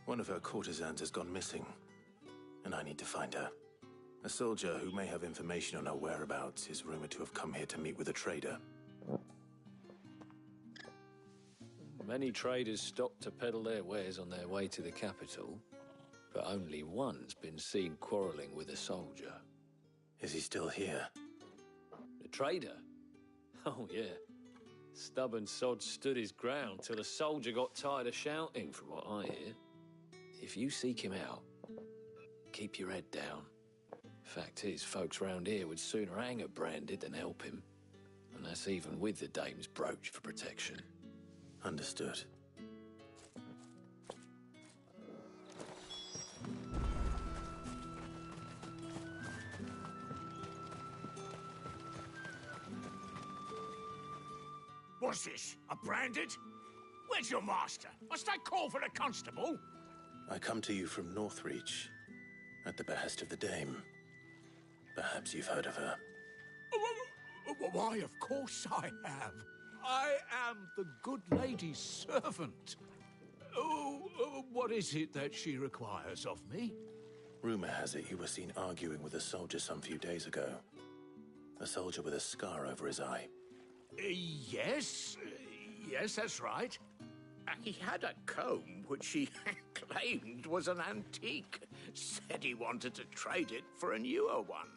One of her courtesans has gone missing, and I need to find her. A soldier who may have information on her whereabouts is rumored to have come here to meet with a trader. Many traders stop to peddle their wares on their way to the capital, but only one's been seen quarrelling with a soldier. Is he still here? The trader? Oh, yeah. Stubborn sod stood his ground till a soldier got tired of shouting, from what I hear. If you seek him out, keep your head down. Fact is, folks round here would sooner hang a branded than help him. And that's even with the dame's brooch for protection. Understood. What's this? A branded? Where's your master? Must I call for the constable? I come to you from Northreach, at the behest of the dame. Perhaps you've heard of her. Why, of course I have. I am the good lady's servant. What is it that she requires of me? Rumor has it you were seen arguing with a soldier some few days ago. A soldier with a scar over his eye. Yes, that's right. He had a comb which he claimed was an antique. Said he wanted to trade it for a newer one.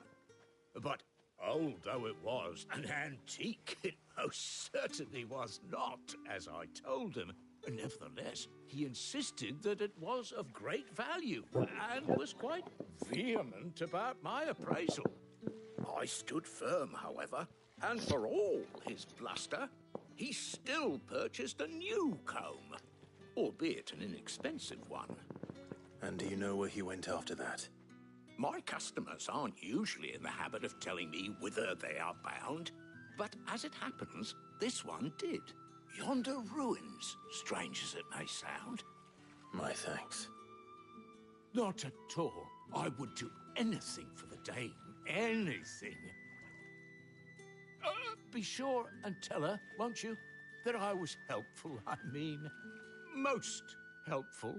But old though it was, an antique it most certainly was not, as I told him. Nevertheless, he insisted that it was of great value, and was quite vehement about my appraisal. I stood firm, however, and for all his bluster, he still purchased a new comb, albeit an inexpensive one. And do you know where he went after that? My customers aren't usually in the habit of telling me whither they are bound, but as it happens, this one did. Yonder ruins, strange as it may sound. My thanks. Not at all. I would do anything for the dame. Anything. Be sure and tell her, won't you, that I was helpful, I mean, most helpful.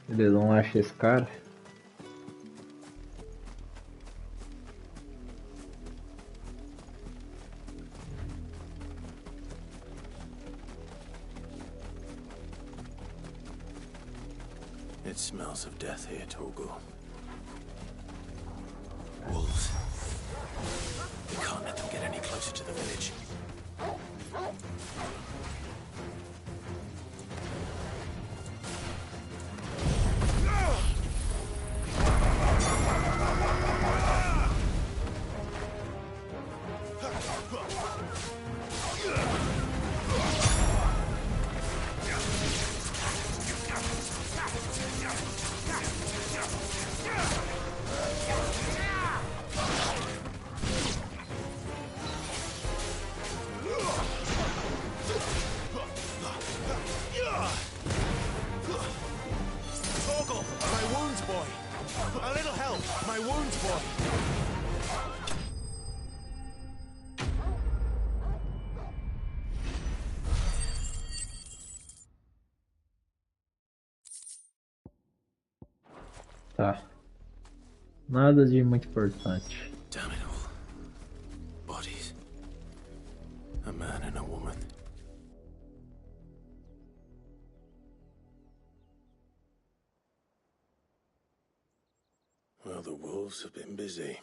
Ele não acha esse cara? It smells of death here, Torgal. Wolves. We can't let them get any closer to the village. Tá. Nada de muito importante. Damn it all. Bodies. A man and a woman. Well, the wolves have been busy.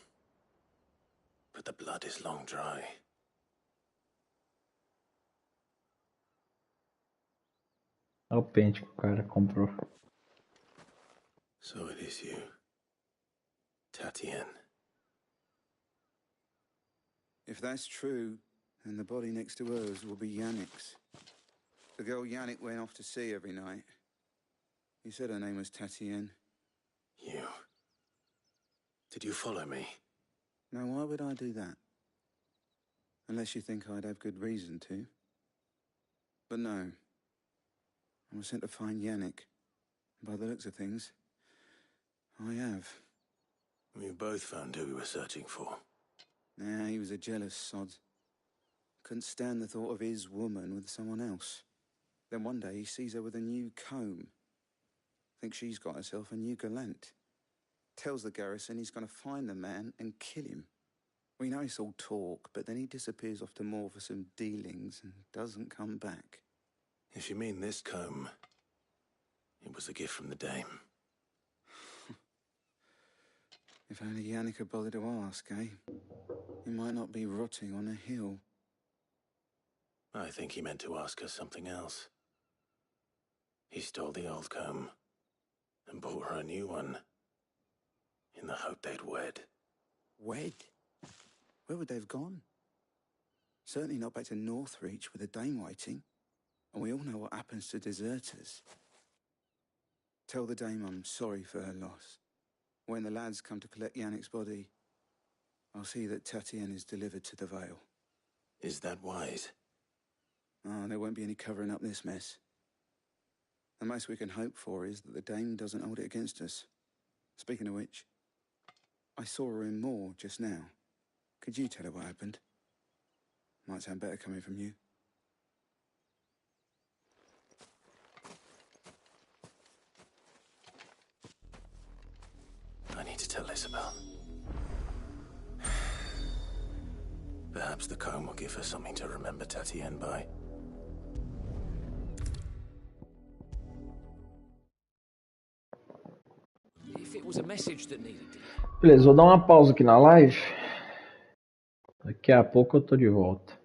But the blood is long dry. Olha o pente que o cara comprou. So it is you, Tatien. If that's true, then the body next to hers will be Yannick's. The girl Yannick went off to sea every night. He said her name was Tatien. You. Did you follow me? Now, why would I do that? Unless you think I'd have good reason to. But no. I was sent to find Yannick. And by the looks of things, I have. We both found who we were searching for. Nah, he was a jealous sod. Couldn't stand the thought of his woman with someone else. Then one day he sees her with a new comb. Thinks she's got herself a new gallant. Tells the garrison he's going to find the man and kill him. We know it's all talk, but then he disappears off to Moor for some dealings and doesn't come back. If you mean this comb, It was a gift from the dame. If only Yannick had bothered to ask, eh? He might not be rotting on a hill. I think he meant to ask her something else. He stole the old comb and bought her a new one in the hope they'd wed. Wed? Where would they have gone? Certainly not back to Northreach with a dame waiting. And we all know what happens to deserters. Tell the dame I'm sorry for her loss. When the lads come to collect Yannick's body, I'll see that Tatienne is delivered to the Vale. Is that wise? Oh, there won't be any covering up this mess. The most we can hope for is that the dame doesn't hold it against us. Speaking of which, I saw her in Moor just now. Could you tell her what happened? Might sound better coming from you. I need to tell Isabel. Perhaps the comb will give her something to remember Tatienne by. If it was a message that needed to... Beleza, vou dar uma pausa aqui na live. Daqui a pouco eu tô de volta.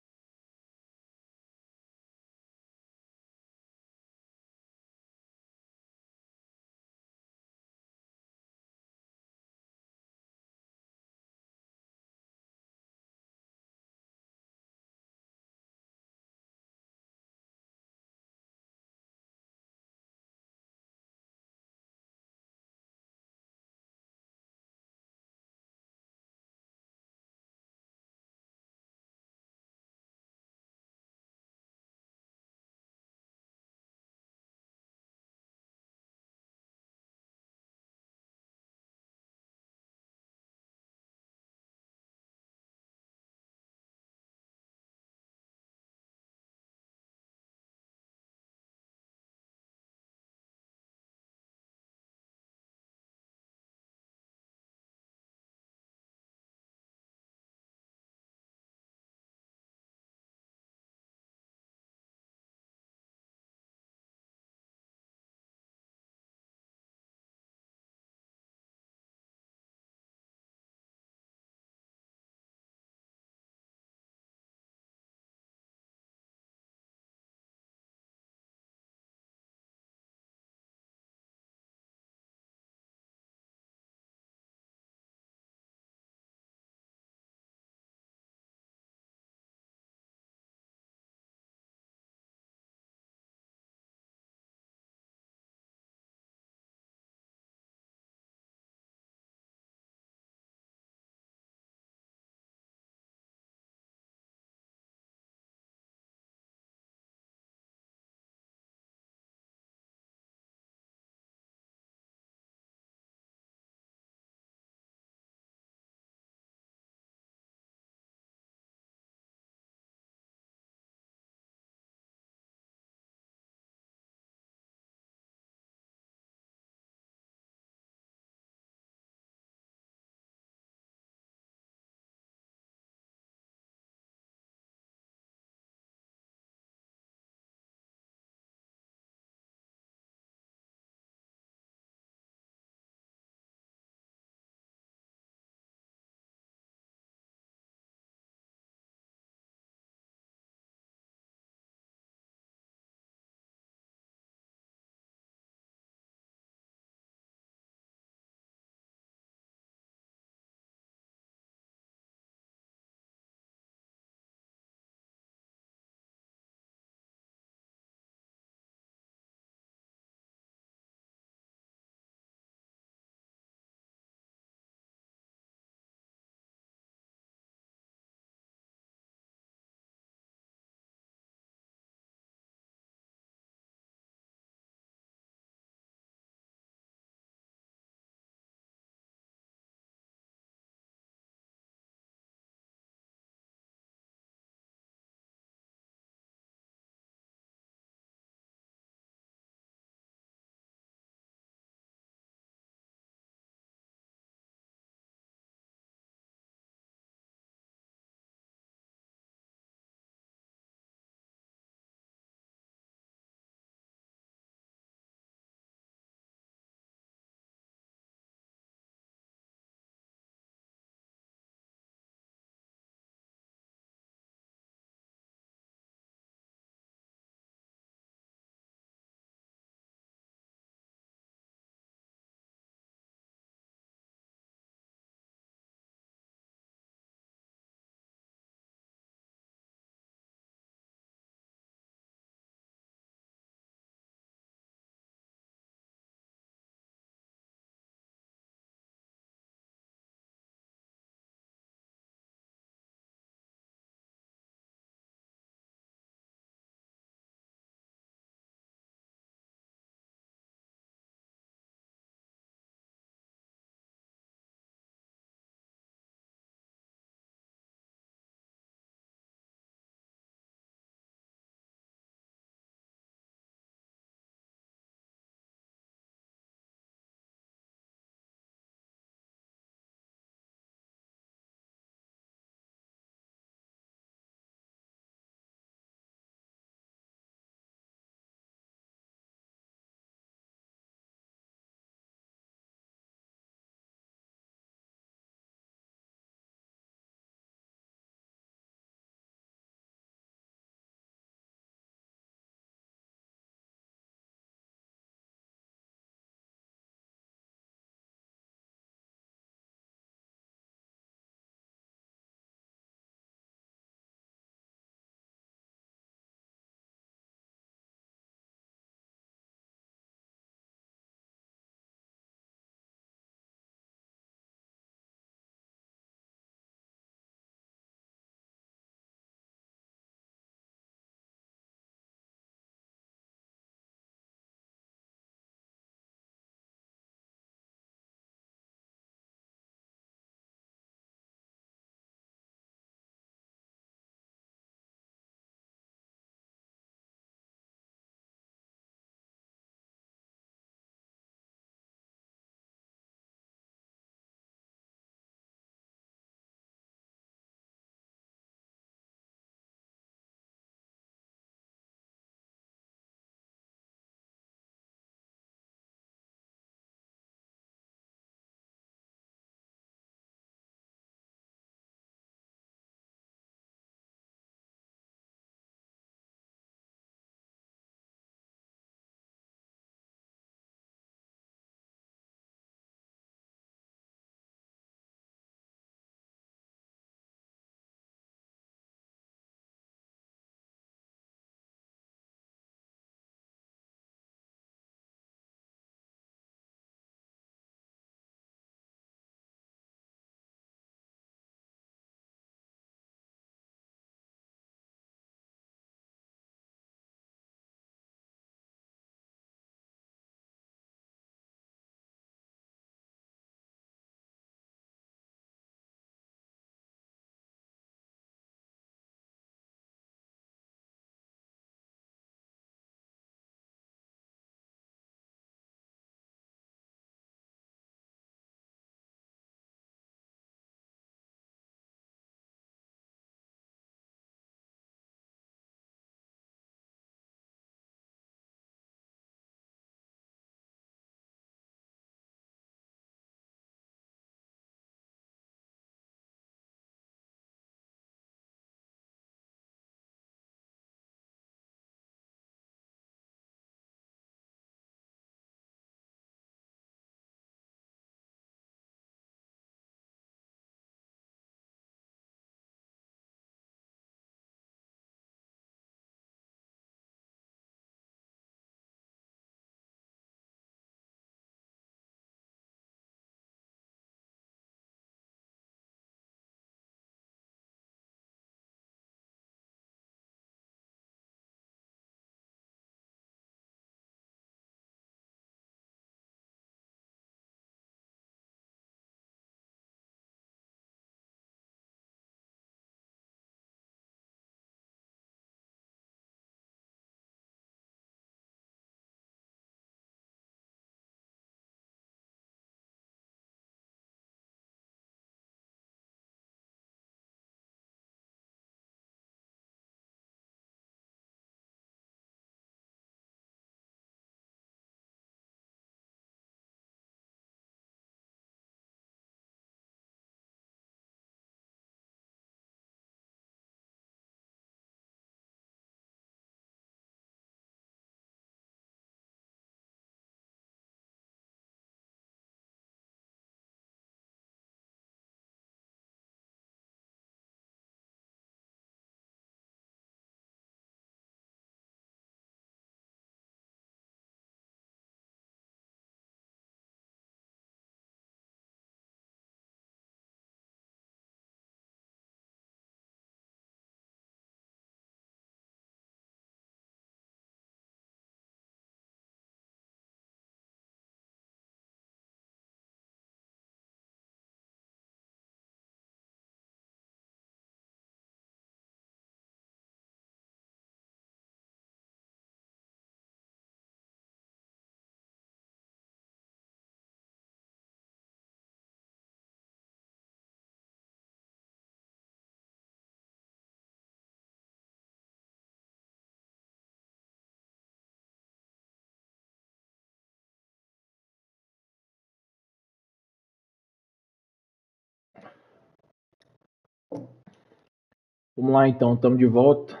Vamos lá então, estamos de volta.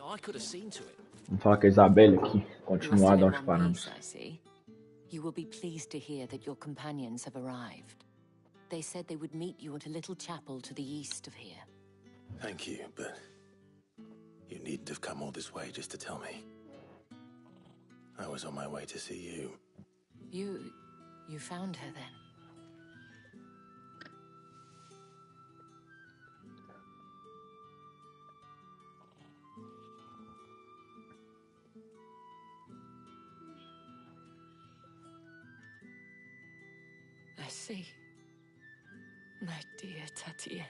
I could have seen to it. Vamos falar com a Isabelle aqui, continuar de onde paramos. You will be pleased to hear that your companions have arrived. They said they would meet you at a little chapel to the east of here. Thank you, but you needn't have come all this way just to tell me. I was on my way to see you. You found her then? I see. My dear Tatienne.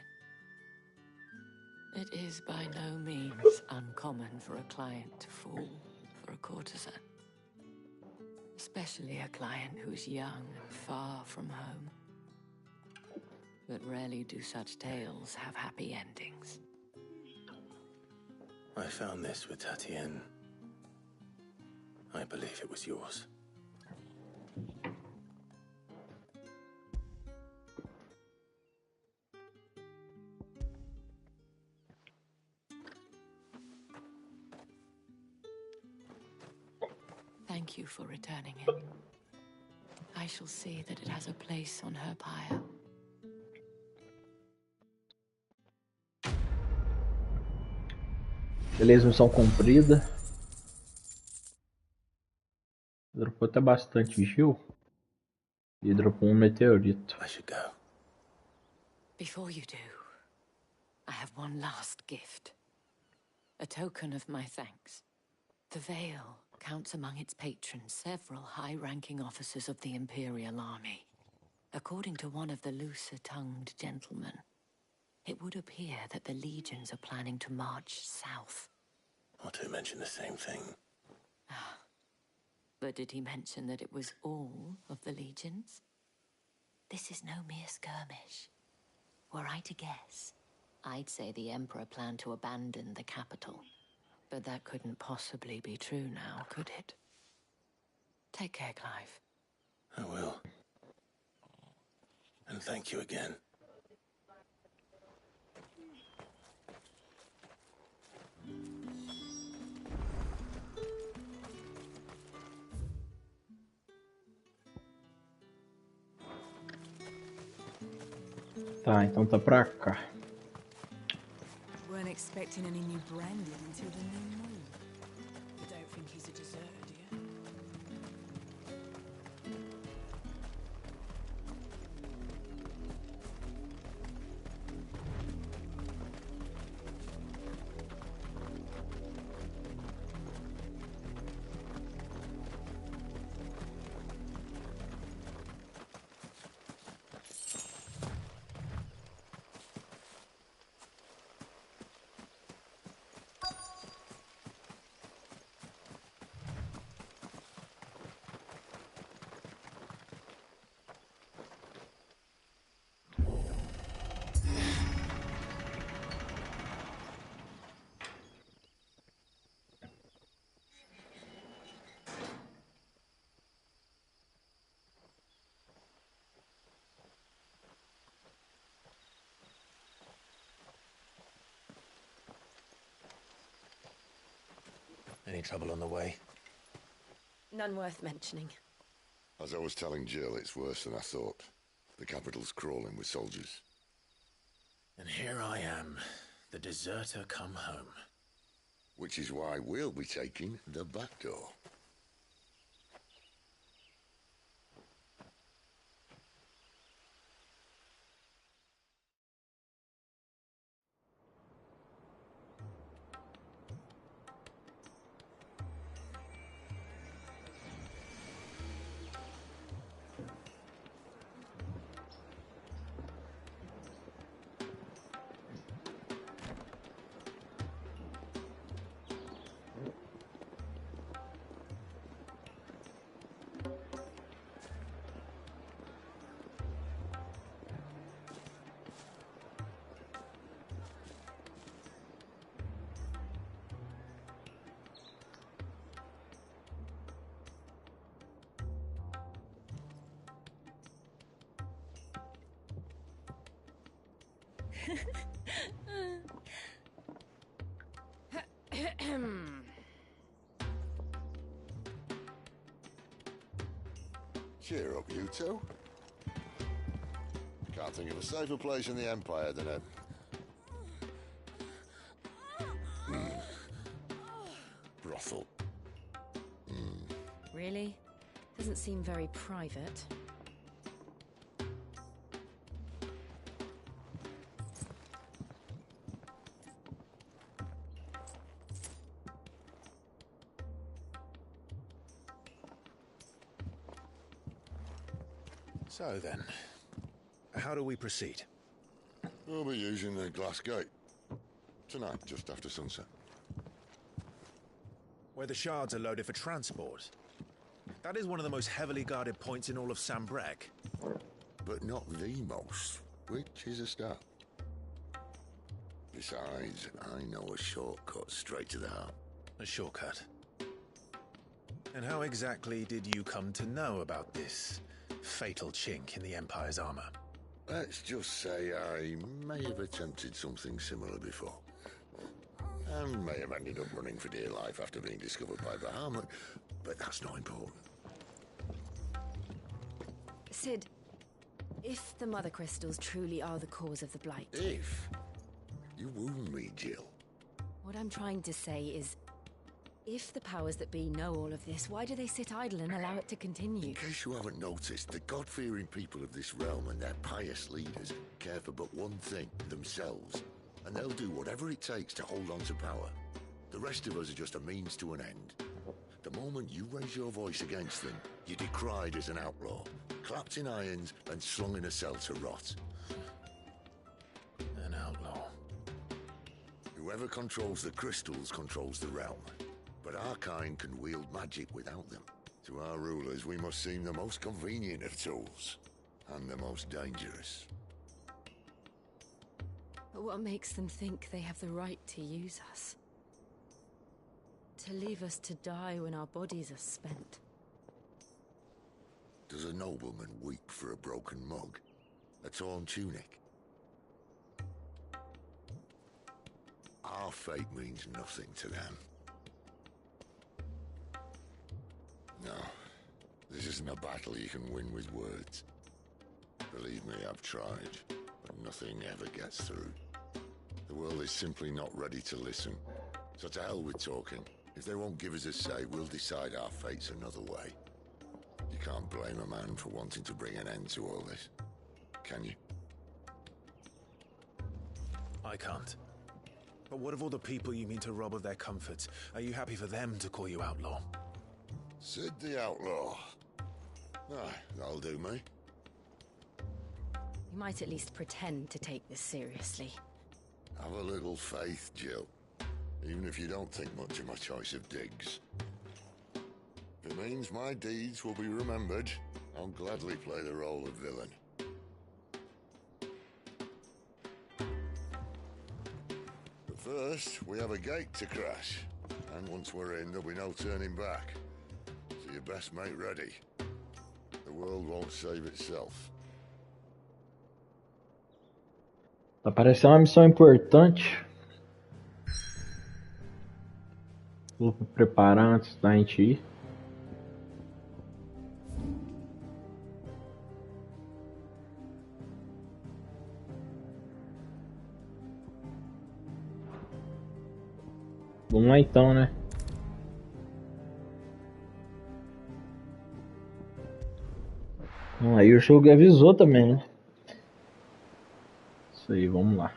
It is by no means uncommon for a client to fall for a courtesan. Especially a client who's young and far from home. But rarely do such tales have happy endings. I found this with Tatienne. I believe it was yours. Thank you for returning it. I shall see that it has a place on her pyre. Beleza, missão cumprida. Dropou até bastante Gil. E dropou meteorito. I should go. Before you do, I have one last gift. A token of my thanks. The Vale counts among its patrons several high-ranking officers of the Imperial Army. According to one of the looser-tongued gentlemen, it would appear that the legions are planning to march south. Otto mentioned the same thing. But did he mention that it was all of the legions? This is no mere skirmish. Were I to guess, I'd say the Emperor planned to abandon the capital. But that couldn't possibly be true now, could it? Take care, Clive. I will. And thank you again. Tá, então tá pra cá. Weren't expecting any new branded until the new moon. You don't think he's a deserter, do you? Any trouble on the way? None worth mentioning. As I was telling Jill, it's worse than I thought. The capital's crawling with soldiers. And here I am, the deserter come home. Which is why we'll be taking the back door. Cheer up, you two. Can't think of a safer place in the Empire than a... brothel. Really? Doesn't seem very private. So then, how do we proceed? We'll be using the glass gate. Tonight, just after sunset. Where the shards are loaded for transport. That is one of the most heavily guarded points in all of Sambrek. But not the most, which is a start. Besides, I know a shortcut straight to the heart. A shortcut? And how exactly did you come to know about this fatal chink in the Empire's armor? Let's just say I may have attempted something similar before. And may have ended up running for dear life after being discovered by Bahamut, but that's not important. Sid, if the Mother Crystals truly are the cause of the Blight... If? You wound me, Jill. What I'm trying to say is, if the powers that be know all of this, why do they sit idle and allow it to continue? In case you haven't noticed, the God-fearing people of this realm and their pious leaders care for but one thing, themselves. And they'll do whatever it takes to hold on to power. The rest of us are just a means to an end. The moment you raise your voice against them, you're decried as an outlaw, clapped in irons and slung in a cell to rot. An outlaw. Whoever controls the crystals controls the realm. But our kind can wield magic without them. To our rulers, we must seem the most convenient of tools. And the most dangerous. But what makes them think they have the right to use us? To leave us to die when our bodies are spent? Does a nobleman weep for a broken mug? A torn tunic? Our fate means nothing to them. No, this isn't a battle you can win with words. Believe me, I've tried, but nothing ever gets through. The world is simply not ready to listen. So to hell with talking. If they won't give us a say, we'll decide our fates another way. You can't blame a man for wanting to bring an end to all this, can you? I can't. But what of all the people you mean to rob of their comforts? Are you happy for them to call you outlaw? Sid the Outlaw. Ah, that'll do me. You might at least pretend to take this seriously. Have a little faith, Jill. Even if you don't think much of my choice of digs. If it means my deeds will be remembered, I'll gladly play the role of villain. But first, we have a gate to crash. And once we're in, there'll be no turning back. So you best make ready. The world won't save itself. Tá parecendo uma missão importante. Vou me preparar antes da gente ir. Vamos lá então, né? Aí o jogo avisou também, né? Isso aí, vamos lá.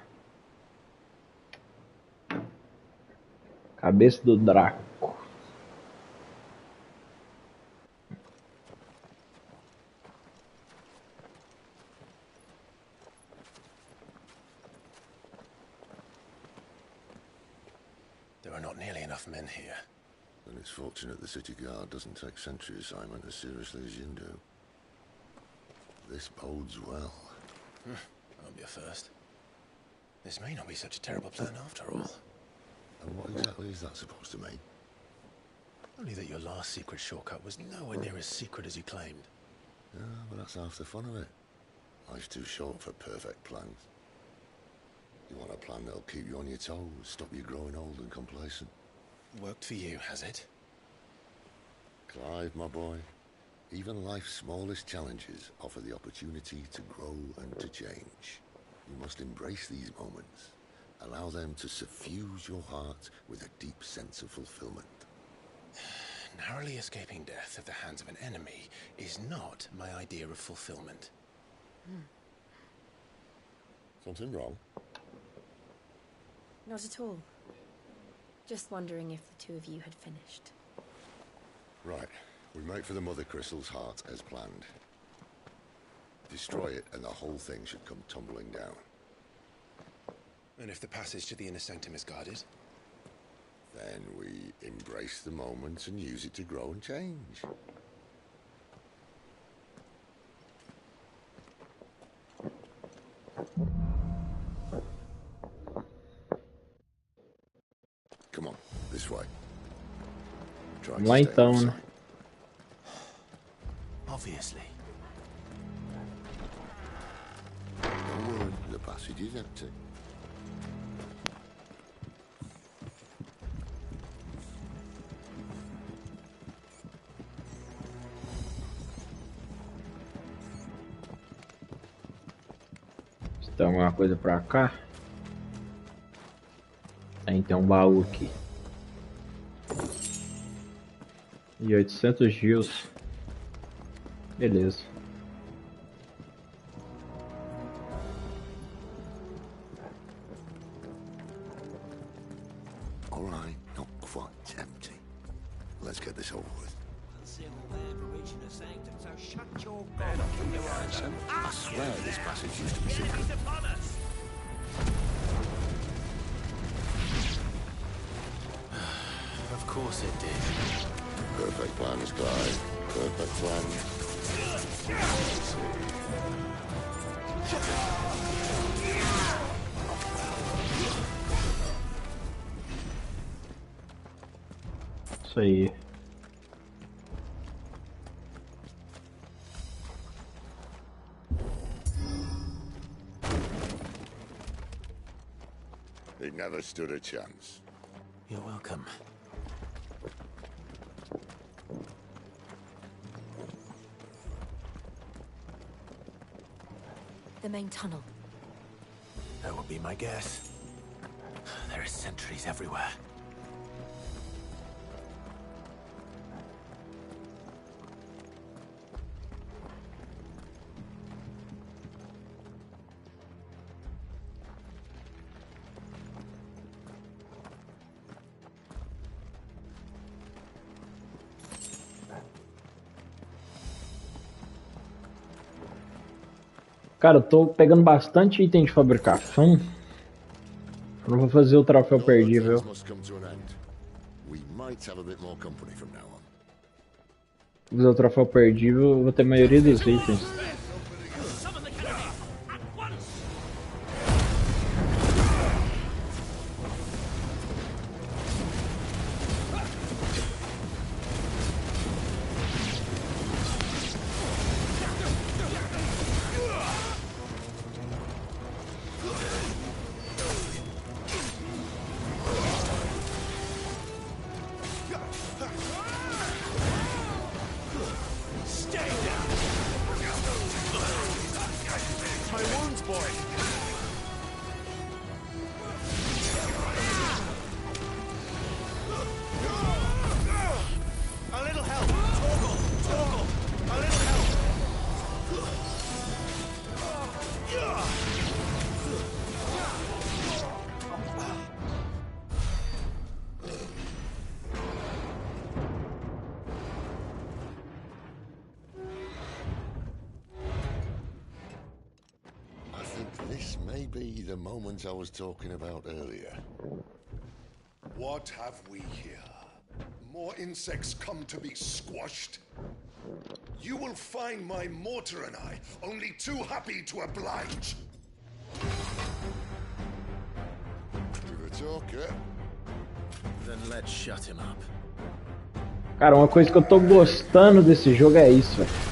Cabeça do Draco. There are not nearly enough men here. Then it's fortunate the city guard doesn't take sentry assignment as seriously as you do. This bodes well. That'll be a first. This may not be such a terrible plan after all. And what exactly is that supposed to mean? Only that your last secret shortcut was nowhere near as secret as you claimed. Yeah, but that's half the fun of it. Life's too short for perfect plans. You want a plan that'll keep you on your toes, stop you growing old and complacent. Worked for you, has it? Clive, my boy, even life's smallest challenges offer the opportunity to grow and to change. You must embrace these moments. Allow them to suffuse your heart with a deep sense of fulfillment. Narrowly escaping death at the hands of an enemy is not my idea of fulfillment. Something wrong? Not at all. Just wondering if the two of you had finished. Right. We make for the Mother Crystal's heart as planned. Destroy it and the whole thing should come tumbling down. And if the passage to the inner sanctum is guarded? Then we embrace the moment and use it to grow and change. Come on, this way. Try to Lá stay então, outside. né? Obviously. Don't worry, the passage is empty. Tem alguma coisa pra cá? Tem um baú aqui. E 800 giros. Beleza. All right, not quite empty. Let's get this over with. I swear this passage used to be secret. Of course it did. Perfect plans, Clive. Perfect plans. Isso aí. It never stood a chance. You're welcome. The main tunnel. That would be my guess. There are sentries everywhere. Cara, eu tô pegando bastante item de fabricação. Eu não vou fazer o troféu perdível. Must come to an end. We might have a bit more company from now on. Vou fazer o troféu perdível, eu vou ter a maioria dos itens. This may be the moment I was talking about earlier. What have we here? More insects come to be squashed? You will find my mortar and I only too happy to oblige. You're a talker. Then let's shut him up. Cara, uma coisa que eu tô gostando desse jogo é isso, velho.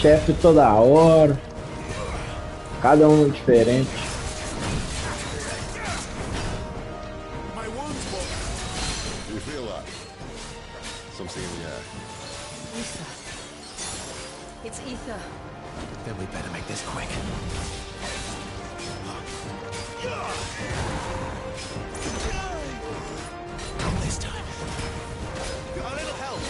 chefe toda hora. Cada um diferente. You feel that? Something in the air. Ether. It's ether. Then we better make this quick. Not this time. A little help.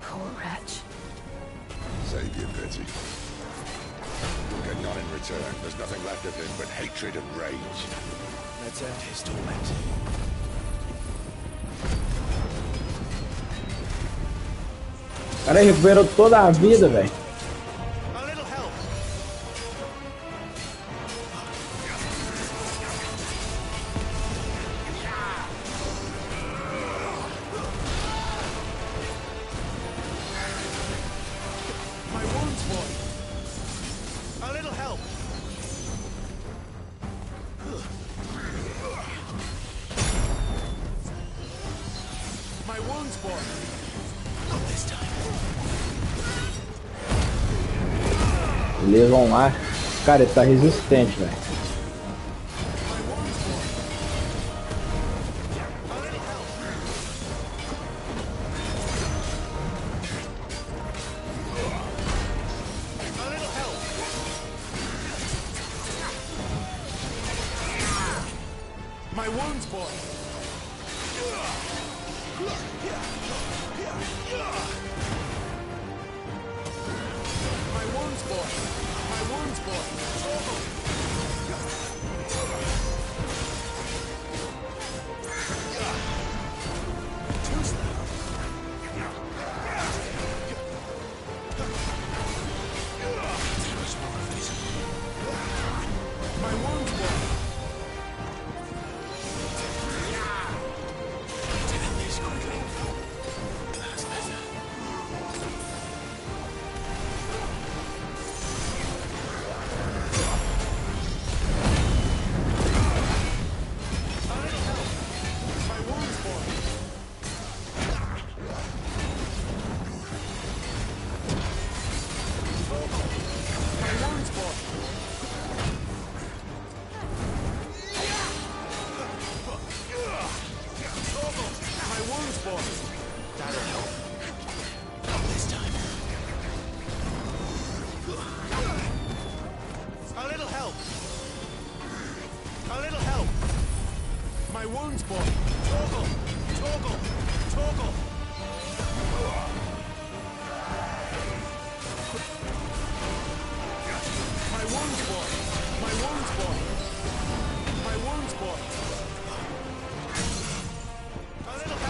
Poor wretch. Save your pity. You'll get none in return. There's nothing left of him but hatred and rage. Let's end his torment. O cara recuperou toda a vida, velho. Eles vão lá. Cara, ele tá resistente, velho.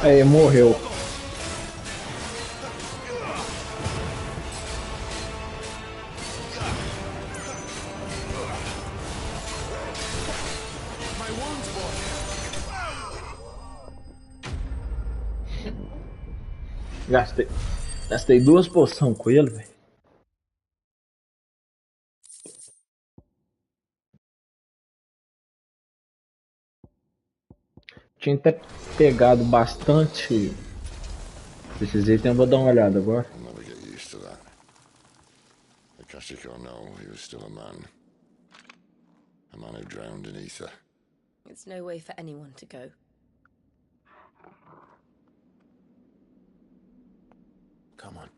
Aí, morreu. Gastei 2 poções com ele, velho. Tinha até pegado bastante esses itens, eu vou dar uma olhada agora. I'll never get used to that. Akashic or no, he was still a man. A man who drowned in ether. It's no way for anyone to go. Come on.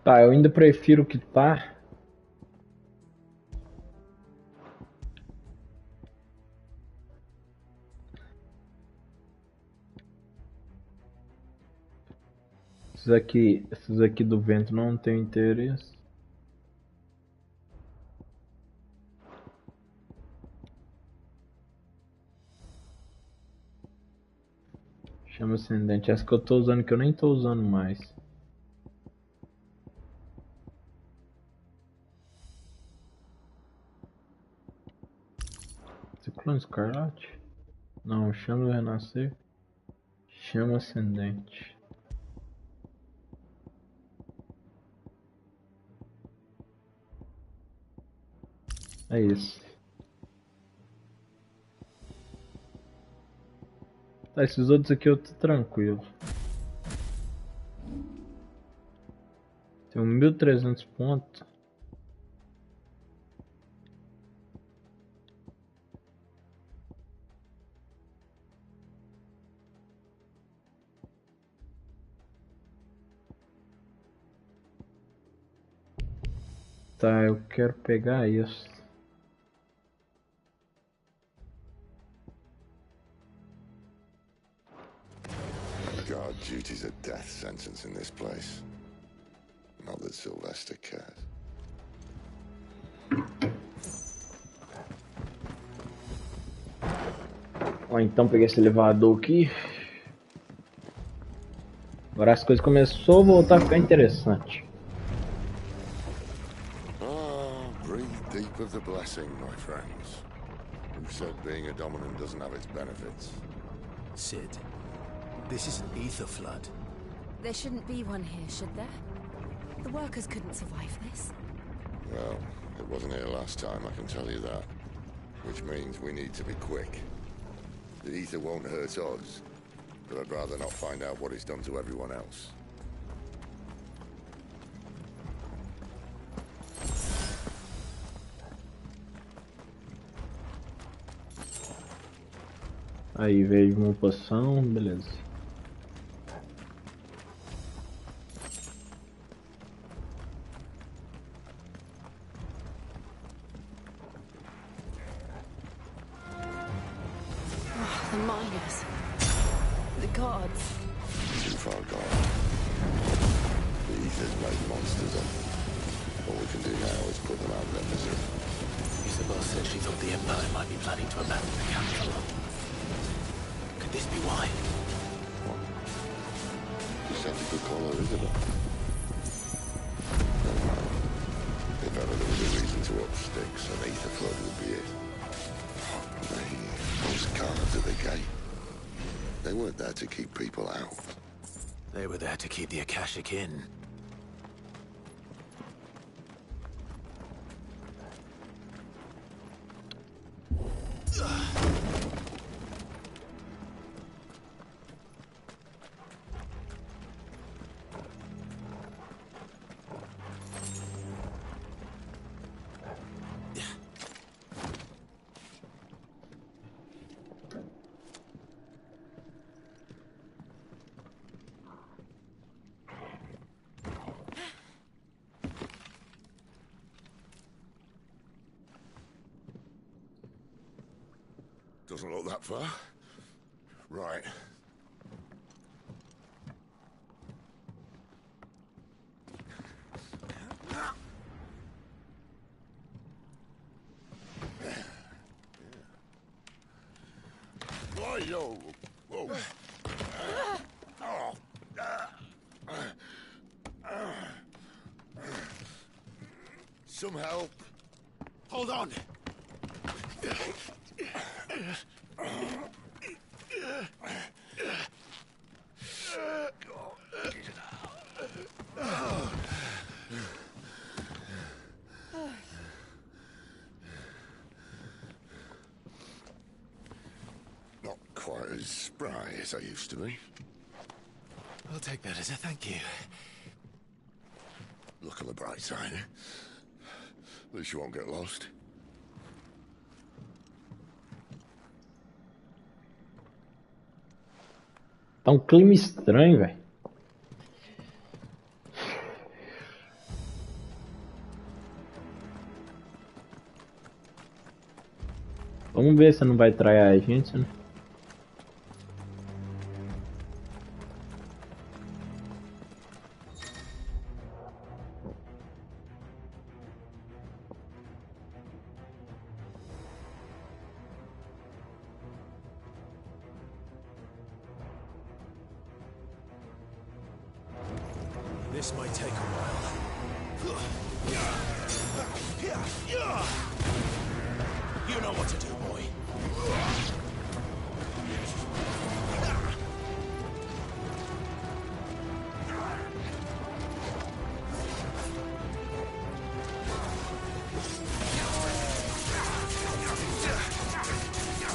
Tá, eu ainda prefiro que tá. Esses aqui do vento não tem interesse. Chama ascendente, essa que eu tô usando que eu nem tô usando mais. Ciclone escarlate? Não, chama do renascer. Chama ascendente. É isso. Tá, esses outros aqui eu tô tranquilo. Tenho 1.300 pontos. Tá, eu quero pegar isso. Guard duty's a death sentence in this place. Not that Sylvester cares. Ó, então peguei esse elevador aqui. Agora as coisas começou a voltar a ficar interessante. Breathe deep of the blessing, my friends. Who said being a dominant doesn't have its benefits? Sid, this is an ether flood. There shouldn't be one here, should there? The workers couldn't survive this. Well, it wasn't here last time, I can tell you that. Which means we need to be quick. The ether won't hurt us, but I'd rather not find out what it's done to everyone else. Aí veio uma poção, beleza. The miners. The guards. Too far gone. The ether's made monsters of them. All we can do now is put them out of their misery. Isabel said she thought the Empire might be planning to abandon the capital. Could this be why? What? You said you could call her Isabel. Never mind. If ever there was a reason to up sticks, an ether flood would be it. Those guards at the gate. They weren't there to keep people out. They were there to keep the Akashic in. Doesn't look that far. Right. Whoa, whoa. Some help. Hold on. Not quite as spry as I used to be. I'll take that as a thank you. Look on the bright side. At least you won't get lost. Tá um clima estranho, velho. Vamos ver se não vai trair a gente, né? This might take a while. You know what to do, boy.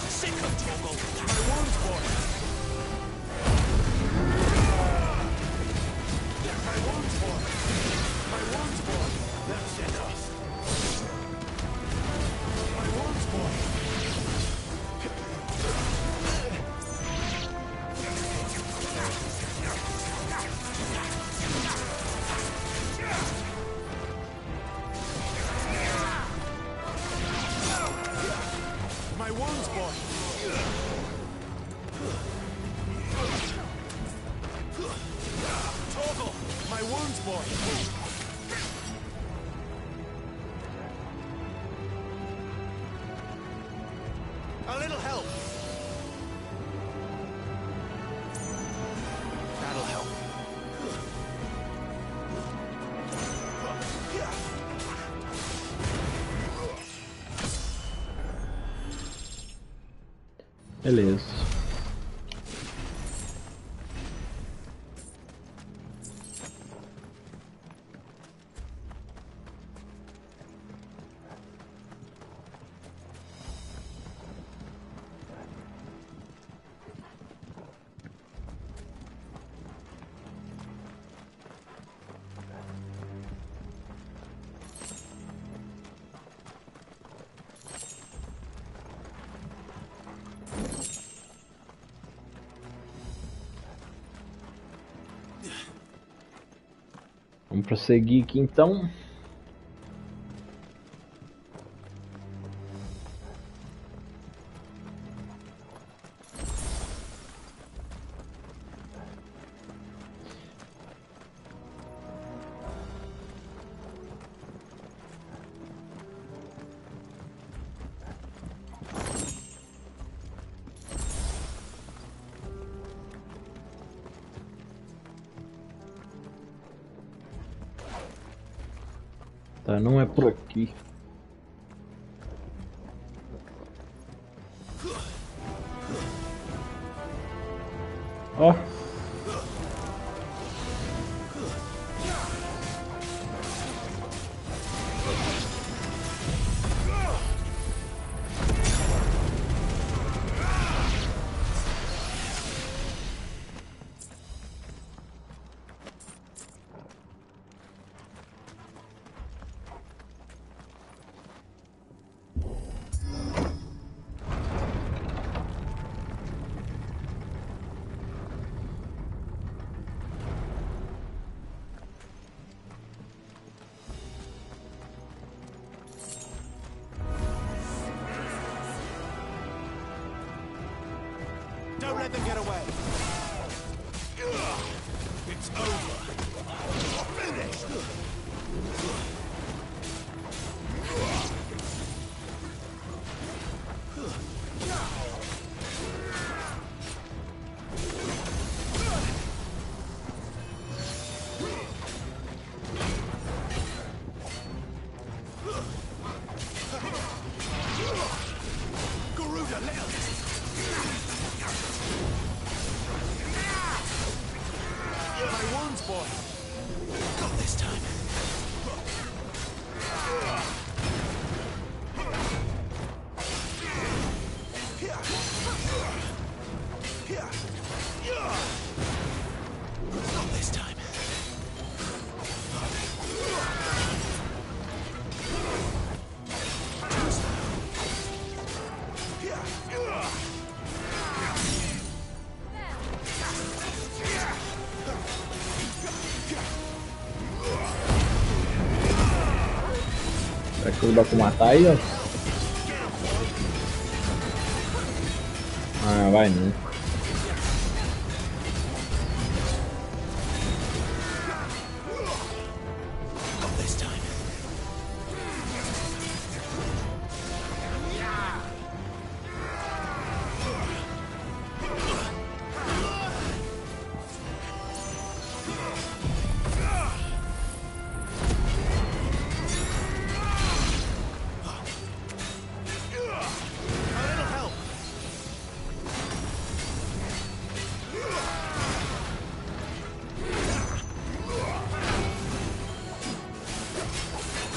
Sick of trouble. My wounds, boy. That's enough. My wounds, boy. My wounds, boy. Toggle. My wounds, boy. A little help. That'll help. Beleza. Vamos prosseguir aqui então. Tá, não é por aqui. Ó. Don't let them get away. It's over. Finished. Garuda, let us. My wounds, boy. Got this time. Not this time. Será que eu dá pra matar aí, ó? Ah, vai não.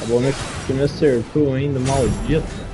Acabou que me acertou ainda, maldito.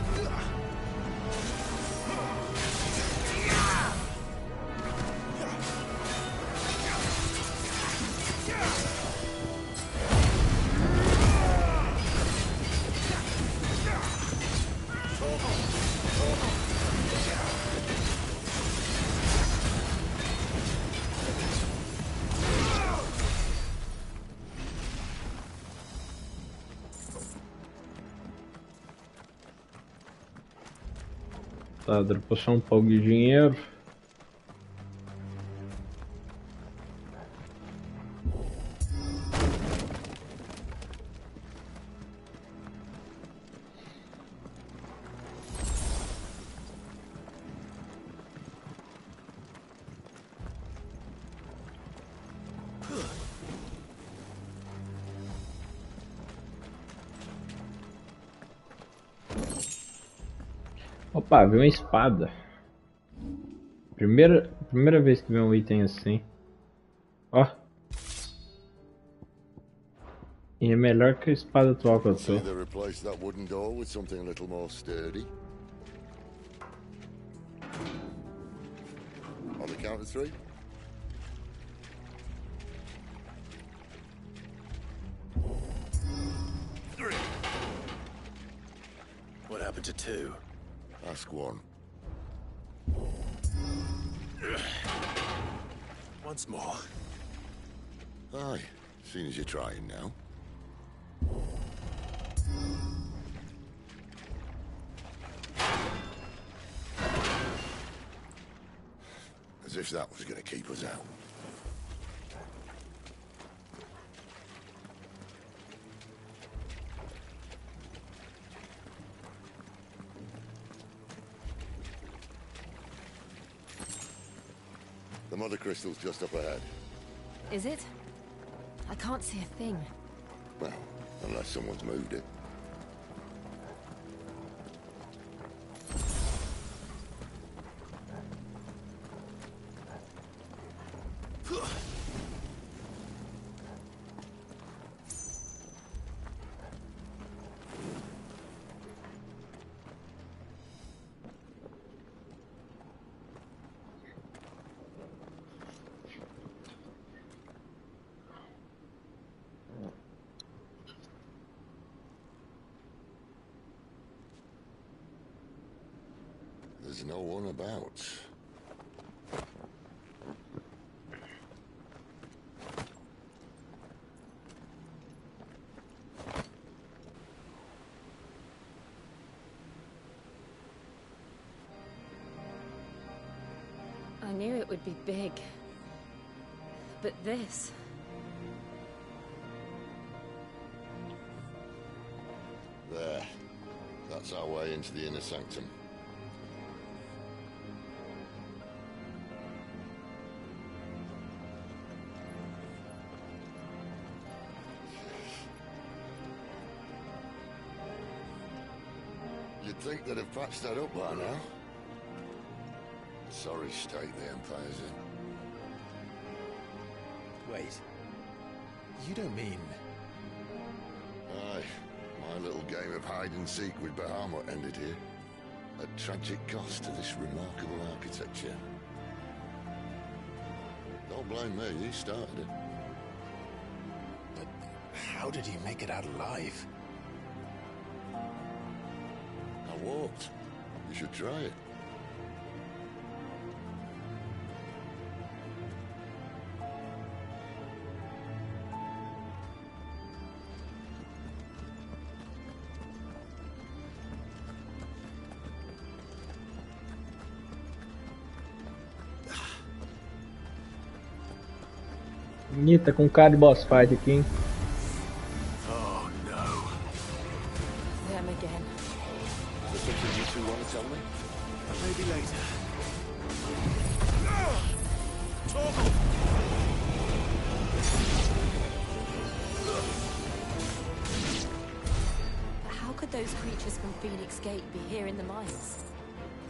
Tá, dropou só um pouco de dinheiro. Opa, vi uma espada. Primeira vez que vi um item assim. Ó. E é melhor que a espada atual que eu tô. They replaced that wooden door with something a little more sturdy. On the count of 3. What happened to 2? Ask 1. Once more. Aye, seeing as you're trying now. As if that was going to keep us out. The mother crystal's just up ahead. Is it? I can't see a thing. Well, unless someone's moved it. There's no one about. I knew it would be big. But this... There. That's our way into the inner sanctum. You'd think they'd have patched that up by now. Sorry state the Empire's in. Wait. You don't mean... Aye. My little game of hide-and-seek with Bahamut ended here. At tragic cost to this remarkable architecture. Don't blame me, you started it. But how did you make it out alive? I walked. You should try it. Ih, tá com cara de boss fight aqui, hein? Oh no. Them again. Is there something you two want to tell me? Maybe later. Toggle! But how could those creatures from Phoenix Gate be here in the mines?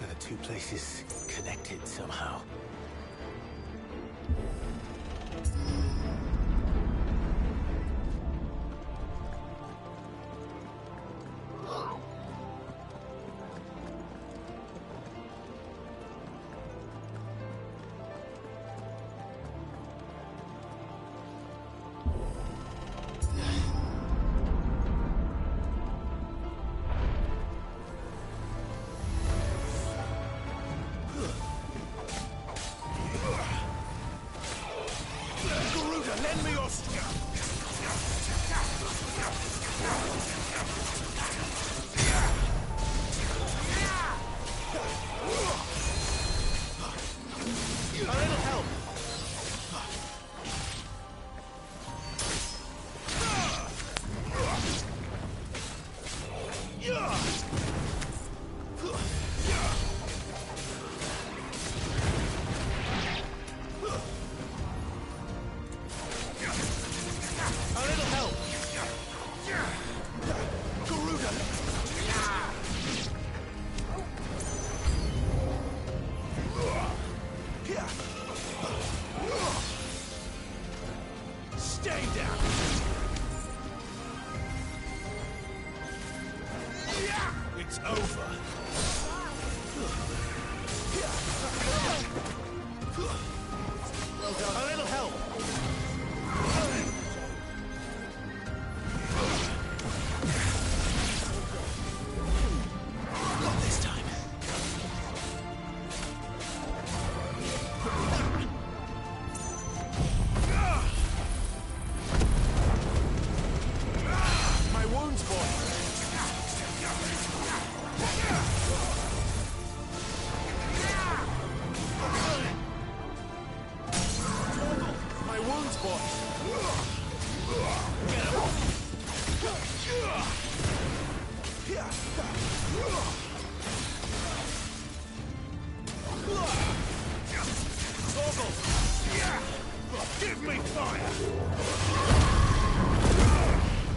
Are the two places connected somehow?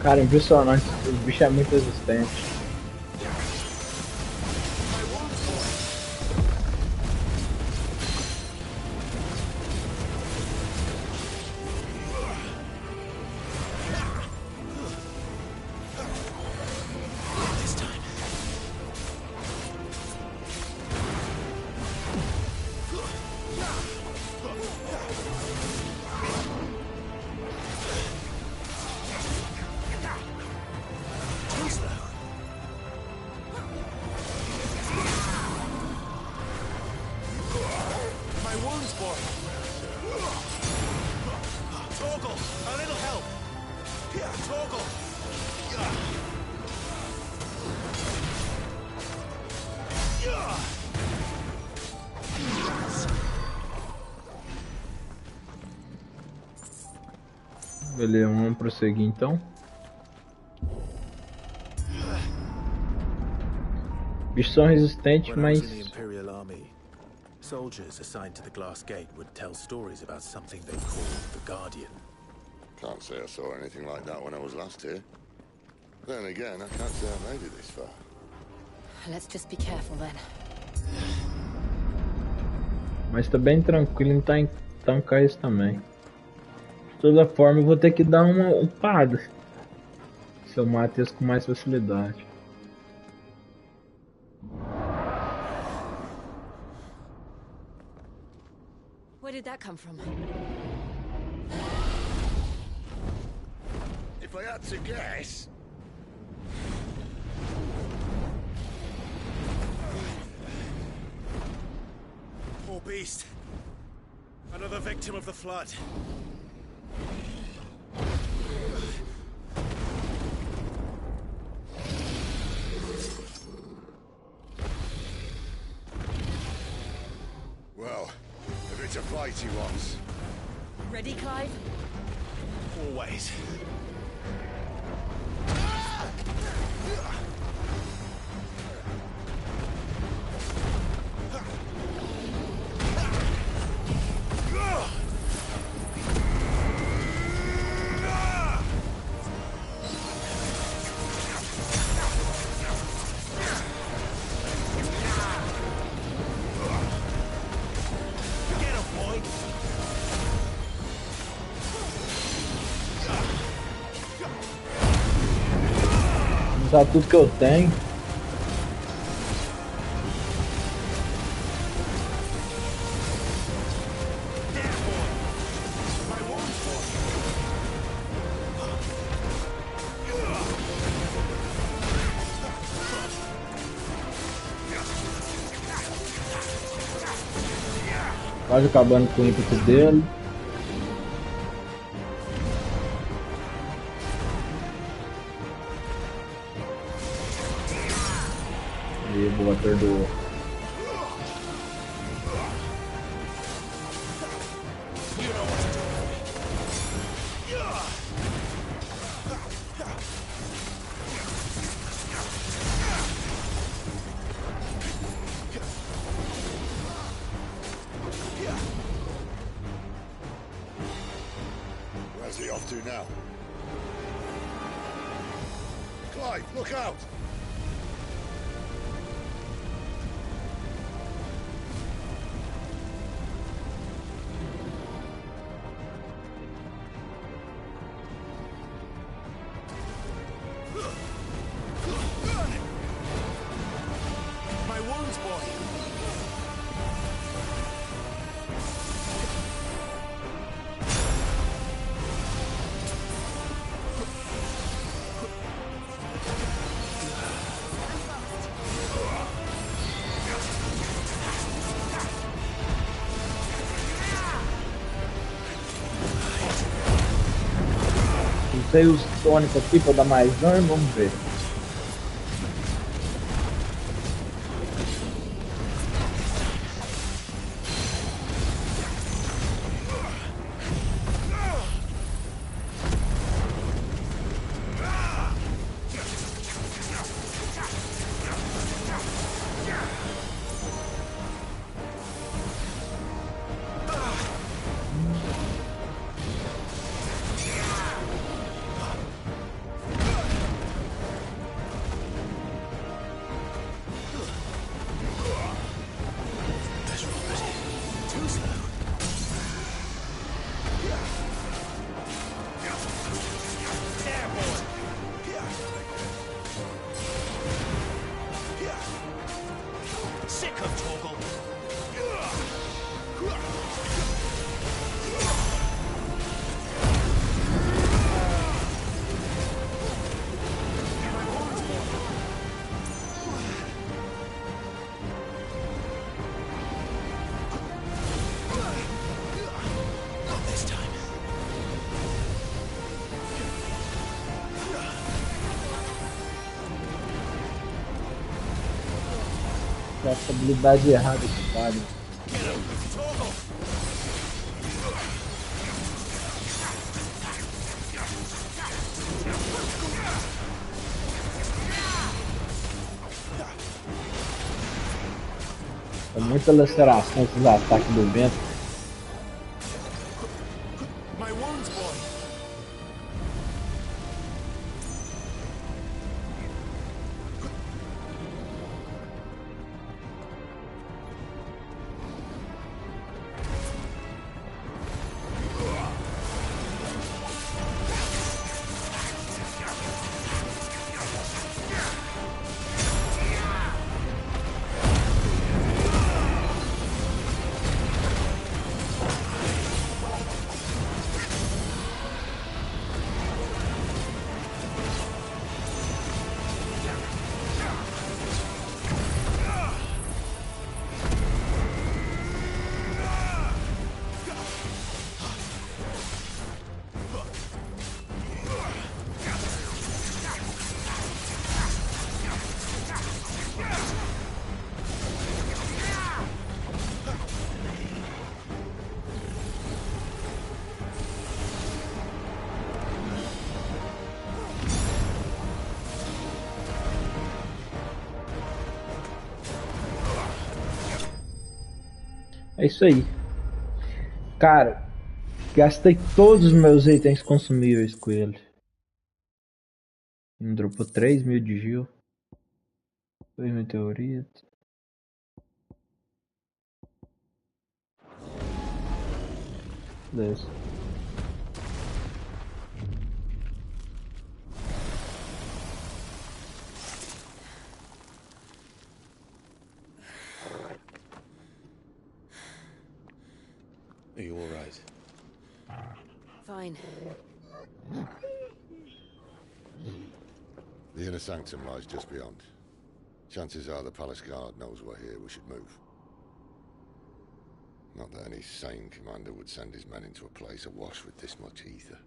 Cara, impressionante. O bicho é muito resistente. Beleza, vamos prosseguir então. Bichos são resistentes, mas soldiers assigned to the glass gate would tell stories about something they called the Guardian. Can't say I saw anything like that when I was last here. Then again, I can't say I made it this far. Let's just be careful then. Mas tá bem tranquilo, não tá em tancar isso também. De toda forma, eu vou ter que dar uma upada se eu mato isso com mais facilidade. Where did that come from? If I had to guess... Poor beast. Another victim of the flood. Well, if it's a fight he wants, Ready, Clive? Always. Usar tudo que eu tenho. Quase acabando com o ímpeto dele. E boa, perdoou. Where's he off to now? Clive, look out! My wounds, boy. Usei os tônicos aqui para dar mais dano, vamos ver. Essa habilidade errada que vale. É muita laceração esses ataques do vento. É isso aí. Cara, gastei todos os meus itens consumíveis com ele. Me dropou 3.000 de Gil. 2 meteoritos. Beleza. Are you alright? Fine. The inner sanctum lies just beyond. Chances are the palace guard knows we're here. We should move. Not that any sane commander would send his men into a place awash with this much ether.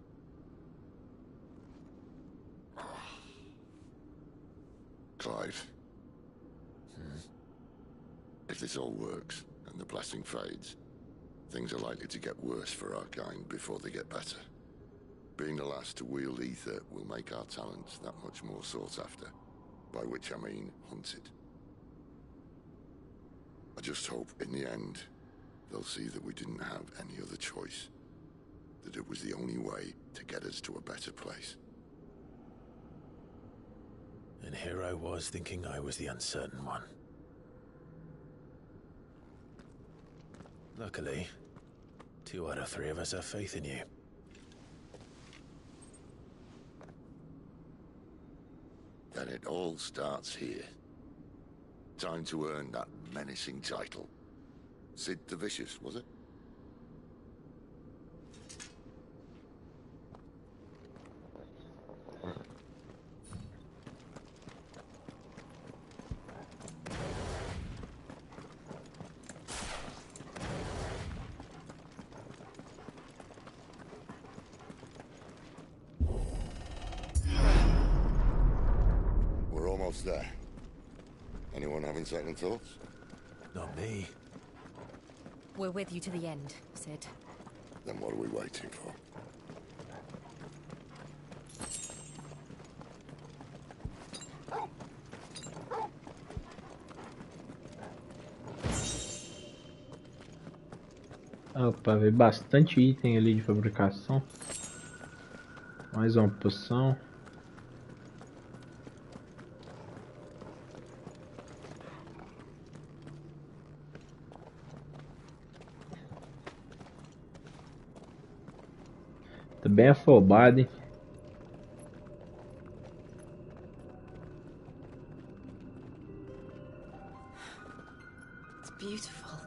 Clive. If this all works, and the blessing fades, things are likely to get worse for our kind before they get better. Being the last to wield ether will make our talents that much more sought after, by which I mean hunted. I just hope, in the end, they'll see that we didn't have any other choice, that it was the only way to get us to a better place. And here I was thinking I was the uncertain one. Luckily, 2 out of 3 of us have faith in you. Then it all starts here. Time to earn that menacing title. Sid the Vicious, was it? We're almost there. Anyone having second thoughts? Not me. We're with you to the end, Sid. Then what are we waiting for? Opa, veio bastante item ali de fabricação. Mais uma poção. Tá bem afobado, hein? It's beautiful.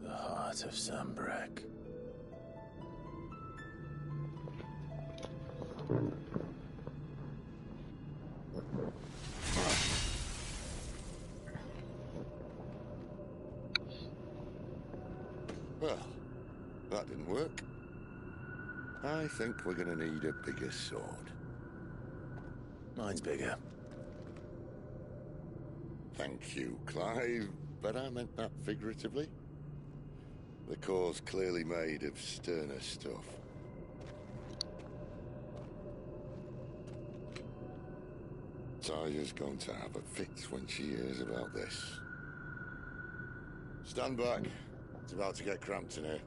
The heart of Sambrek. Well, that didn't work. I think we're gonna need a bigger sword. Mine's bigger. Thank you, Clive, but I meant that figuratively. The core's clearly made of sterner stuff. Taya's going to have a fit when she hears about this. Stand back. It's about to get cramped in here.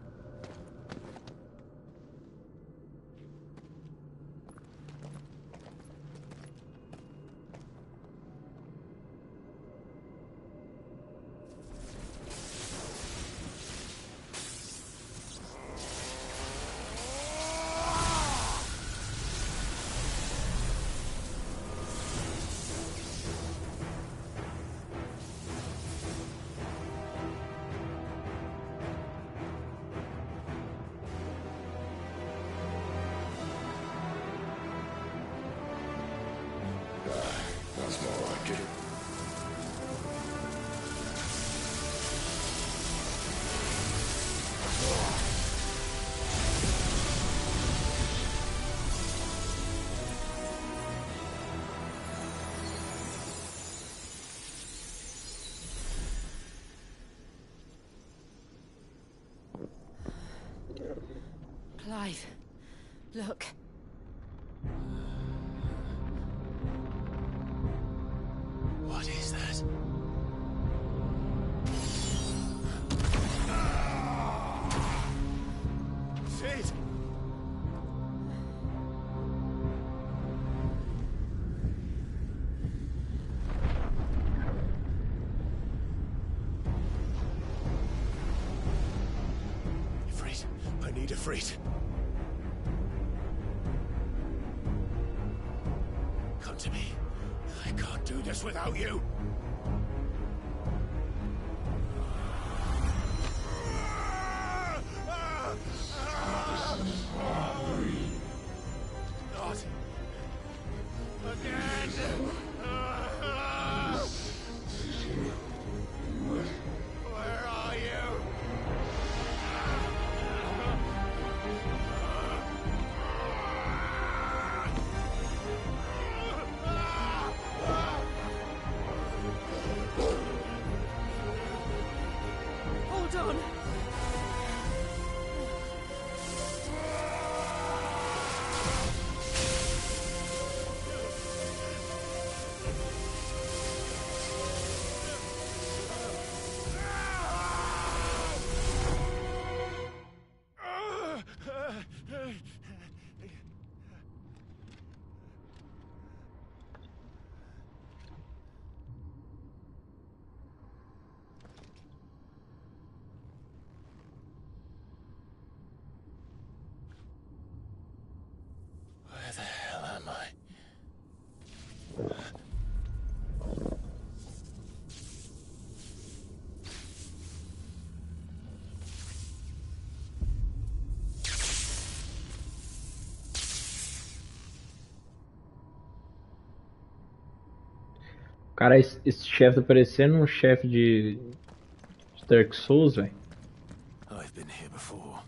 That's more like it. Clive, look. What is that? I need a Ifrit. Come to me. I can't do this without you. Not again. Where are you? Hold on. Where the hell am I? Cara, esse chefe tá parecendo um chefe de Dark Souls, velho. I've been here before.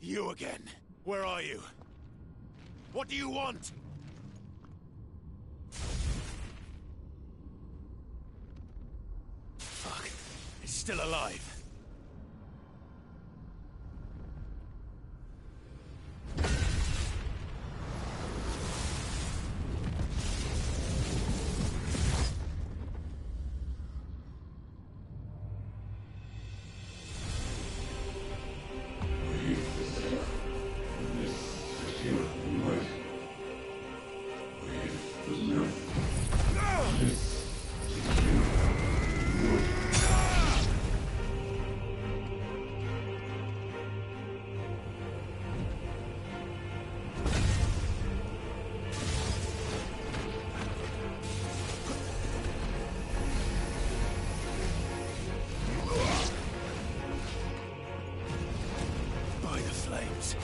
You again. Where are you? What do you want? Fuck. It's still alive. By the flames.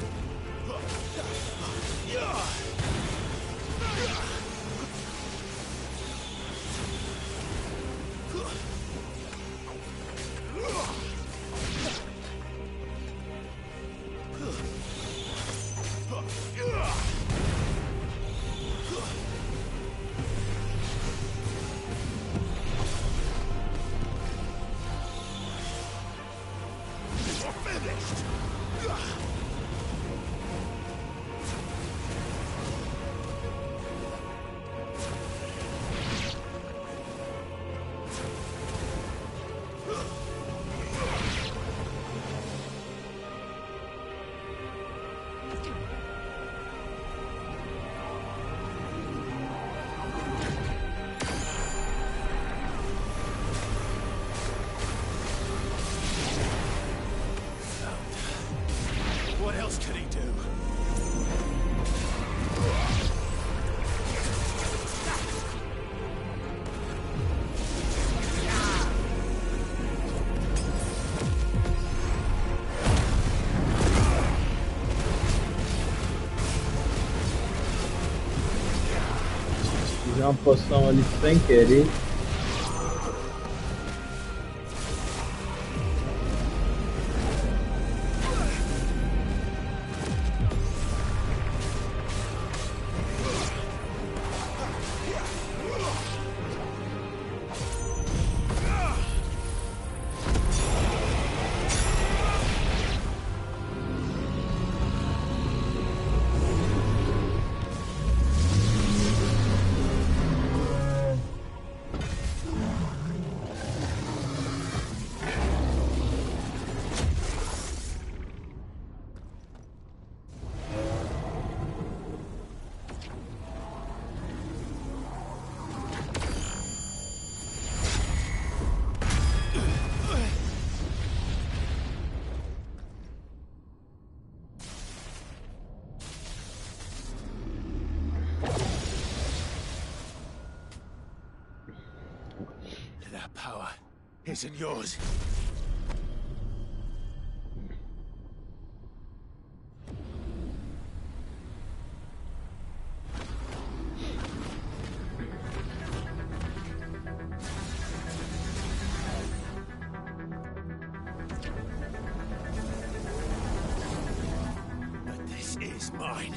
What else could he do? Fiz uma poção ali sem querer. isn't yours. But this is mine.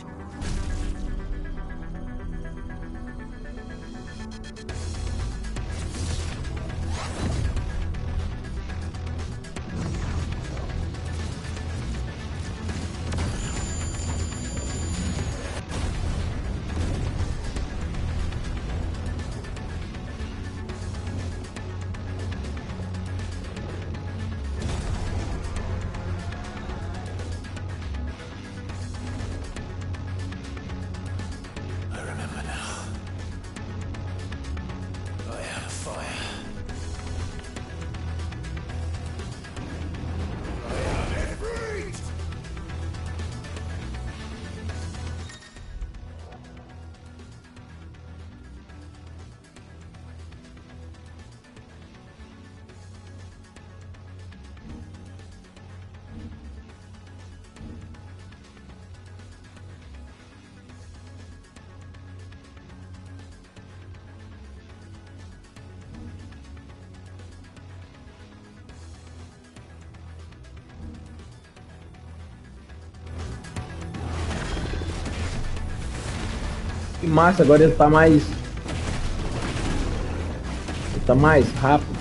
Que massa, agora ele tá mais... Ele tá mais rápido.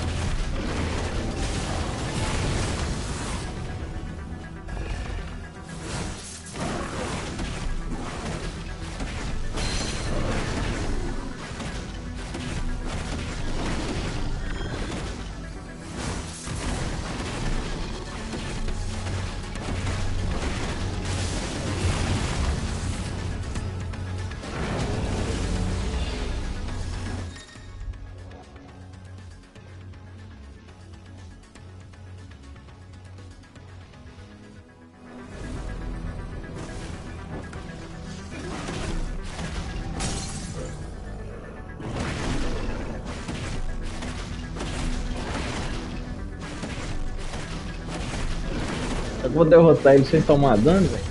Eu vou derrotar ele sem tomar dano, velho.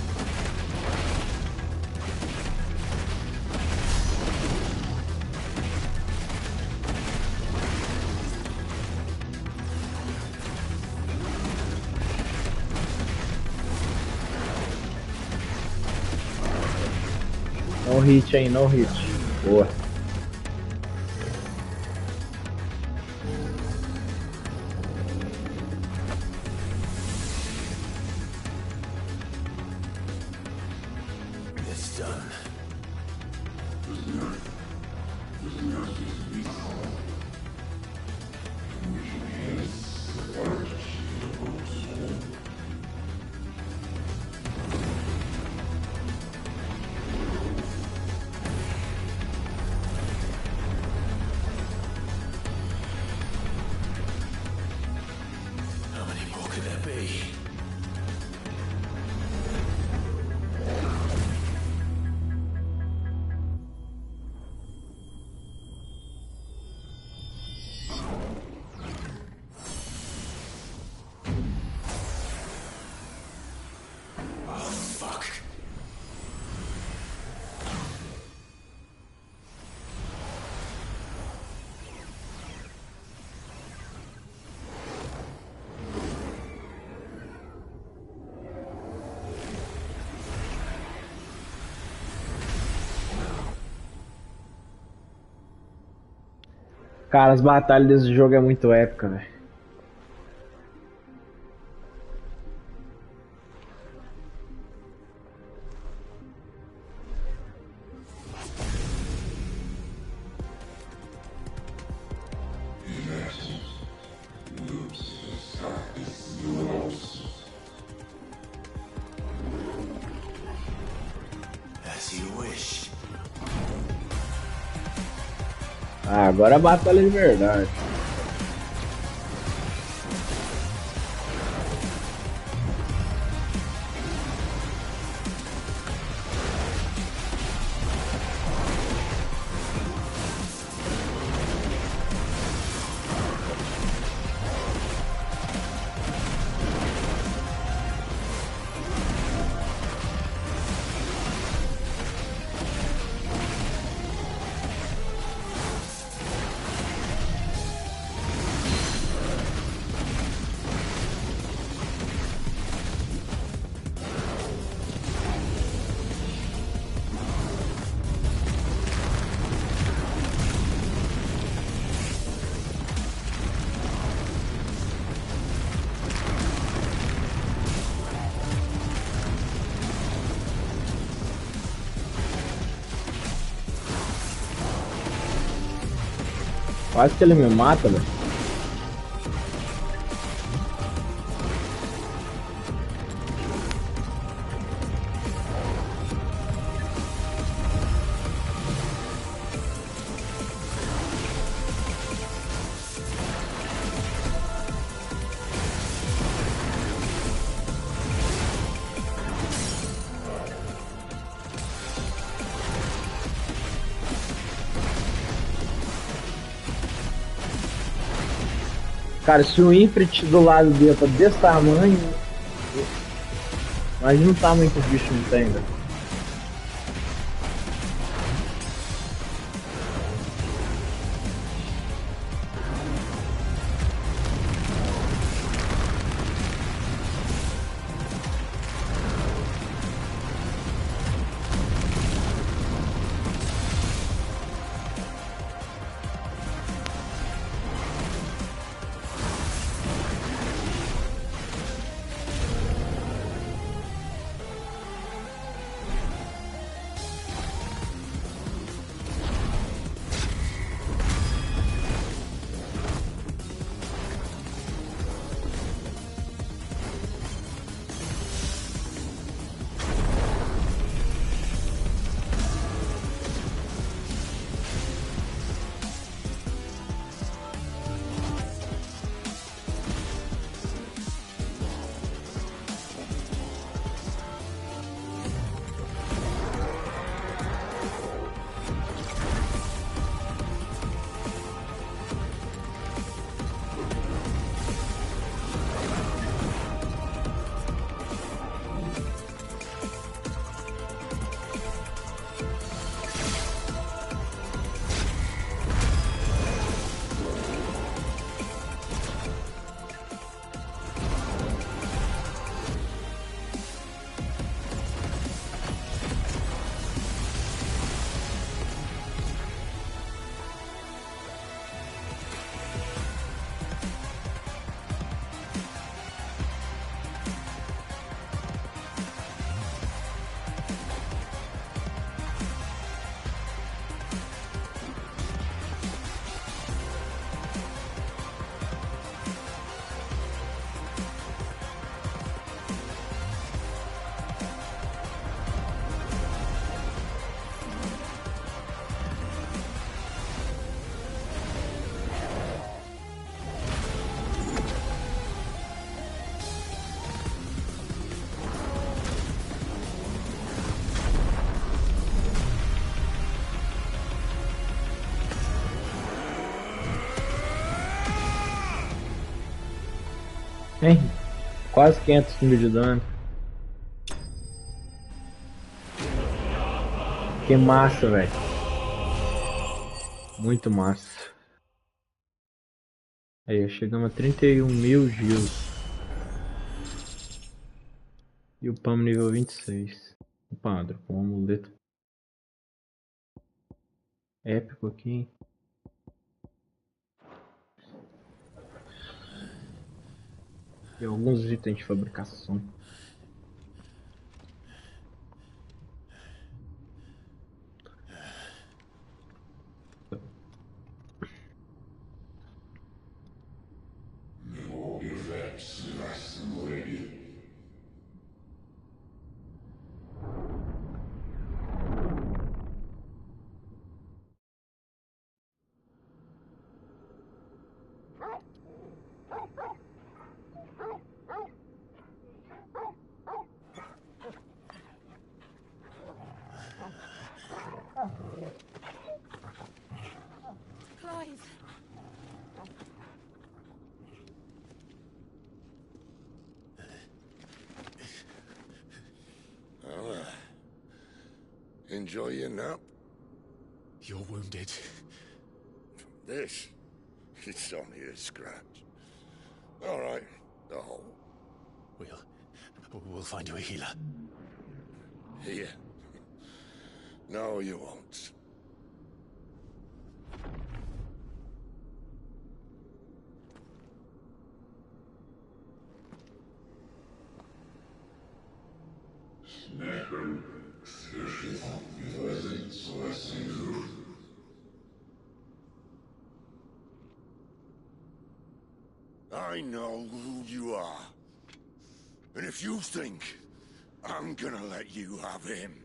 No hit, hein? No hit. Boa. Cara, as batalhas desse jogo é muito épica, velho. Ah, agora a batalha de verdade. Quase que ele me mata, velho. Cara, se o Infrit do lado dele tá desse tamanho, imagina o tamanho que o bicho não tem, velho. Hein? Quase 500 mil de dano. Que massa, velho. Muito massa. Aí, chegamos a 31 mil giros. E o PAM nível 26. O padre com um amuleto épico aqui, hein? E alguns itens de fabricação. Enjoy your nap? You're wounded. This? It's only a scratch. All right, the hole. We'll find you a healer. Here? No, you won't. I know who you are. And if you think I'm gonna let you have him...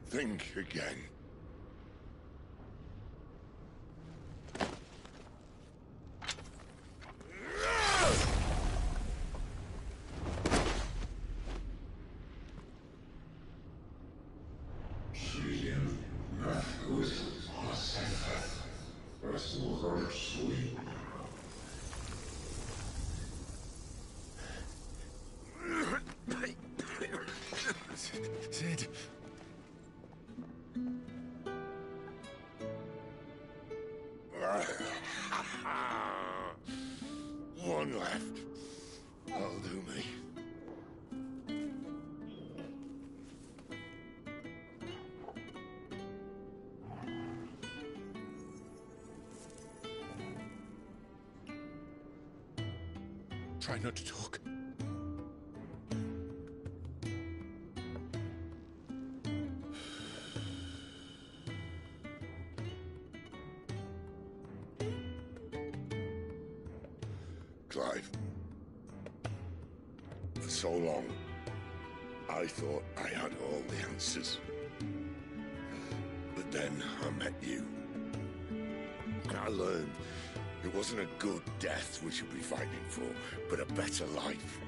think again. Sid. One left. That'll do me. Try not to talk. Clive. For so long, I thought I had all the answers. But then I met you. And I learned it wasn't a good death we should be fighting for, but a better life.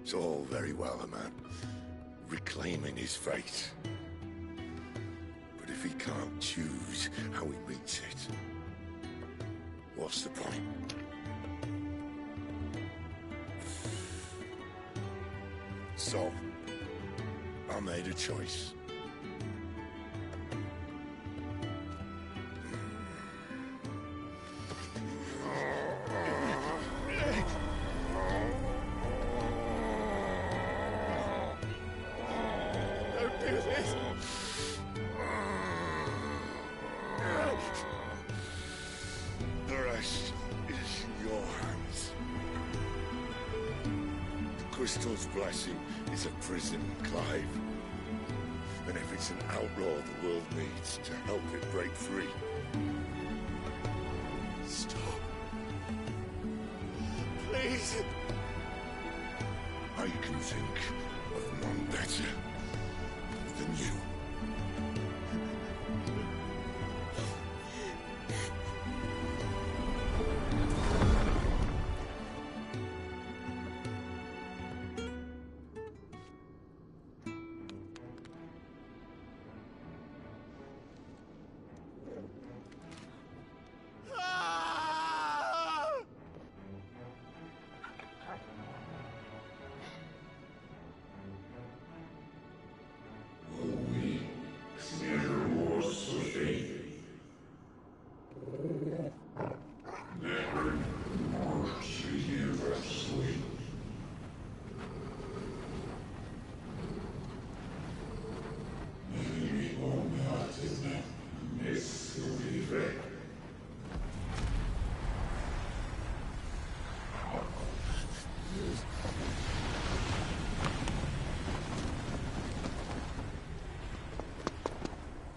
It's all very well, a man reclaiming his fate. But if he can't choose how he meets it, what's the point? So, I made a choice. Don't do this! The rest is in your hands. The crystal's blessing is a prison, Clive. And if it's an outlaw the world needs to help it break free... Stop. Please. I can think of none better than you.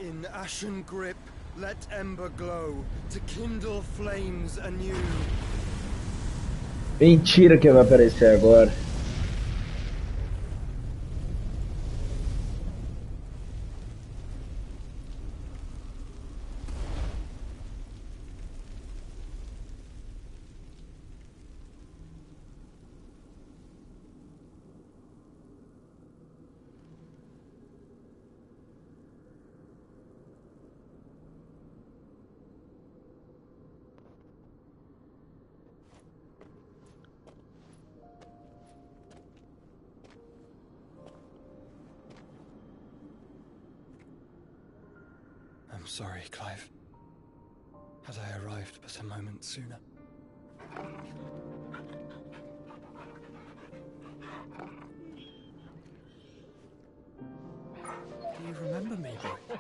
In ashen grip, let ember glow, to kindle flames anew. Mentira que vai aparecer agora. I'm sorry, Clive. Had I arrived but a moment sooner. Do you remember me, boy?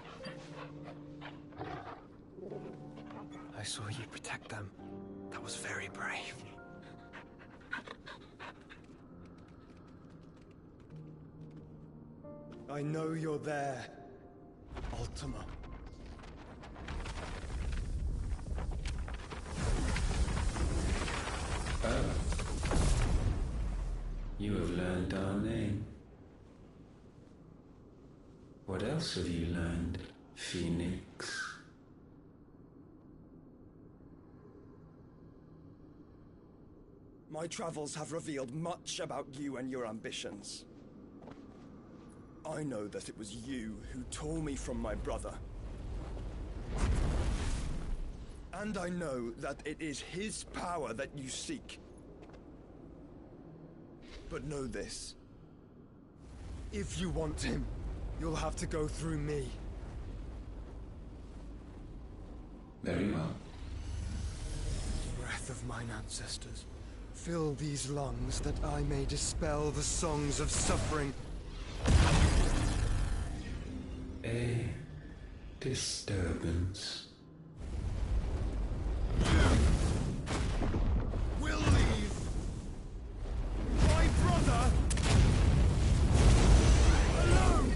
I saw you protect them. That was very brave. I know you're there. Ultima. Oh. You have learned our name. What else have you learned, Phoenix? My travels have revealed much about you and your ambitions. I know that it was you who tore me from my brother. And I know that it is his power that you seek. But know this. If you want him, you'll have to go through me. Very well. Breath of mine ancestors, fill these lungs that I may dispel the songs of suffering. A disturbance. We'll leave. My brother alone.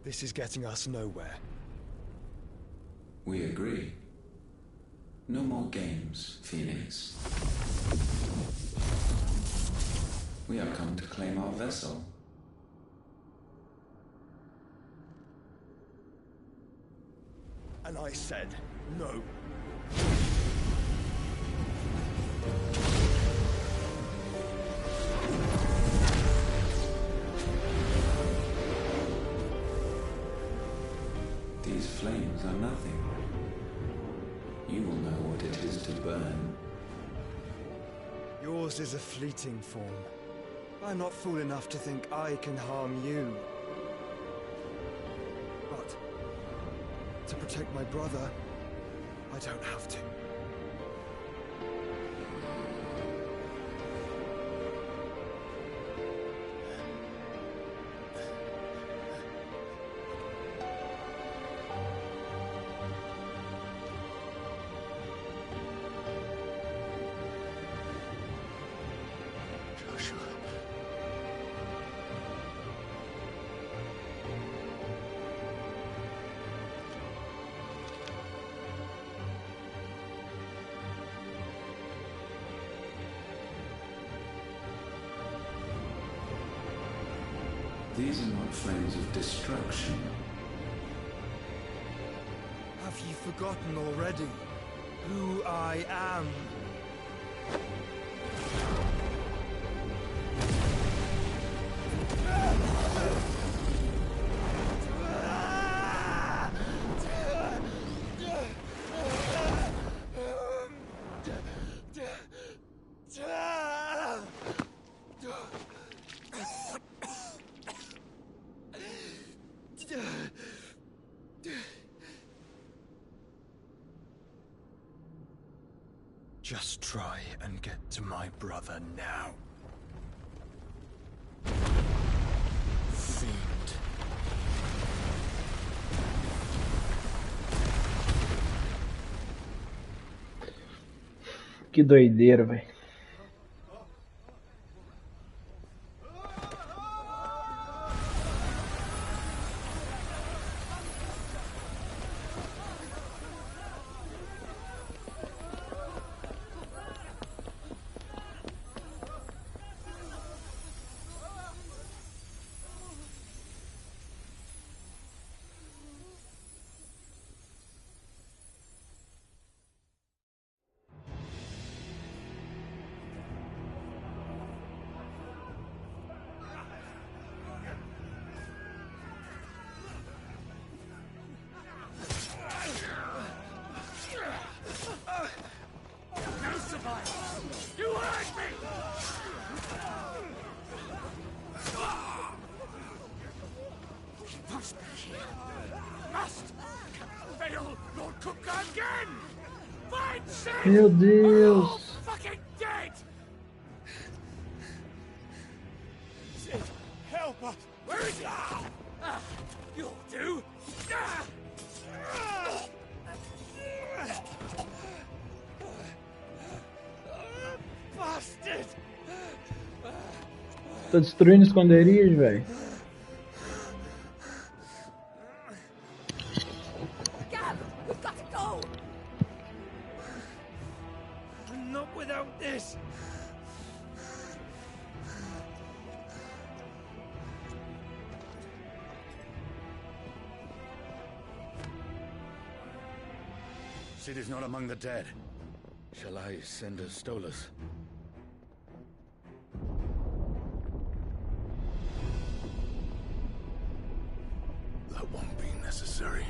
This is getting us nowhere. We agree. No more games, Phoenix. We have come to claim our vessel. And I said no. These flames are nothing. You will know what it is to burn. Yours is a fleeting form. I'm not fool enough to think I can harm you. But to protect my brother, I don't have to. These are not flames of destruction. Have you forgotten already who I am? Just try and get to my brother now. Fiend. Que doideira, velho. Meu Deus! Fucking dead! Sid, help us! Where is he? You'll do! Bastard! Tô destruindo esconderijos, velho. Gab, we've got to go. Not without this. Sid is not among the dead. Shall I send a Stolas? That won't be necessary.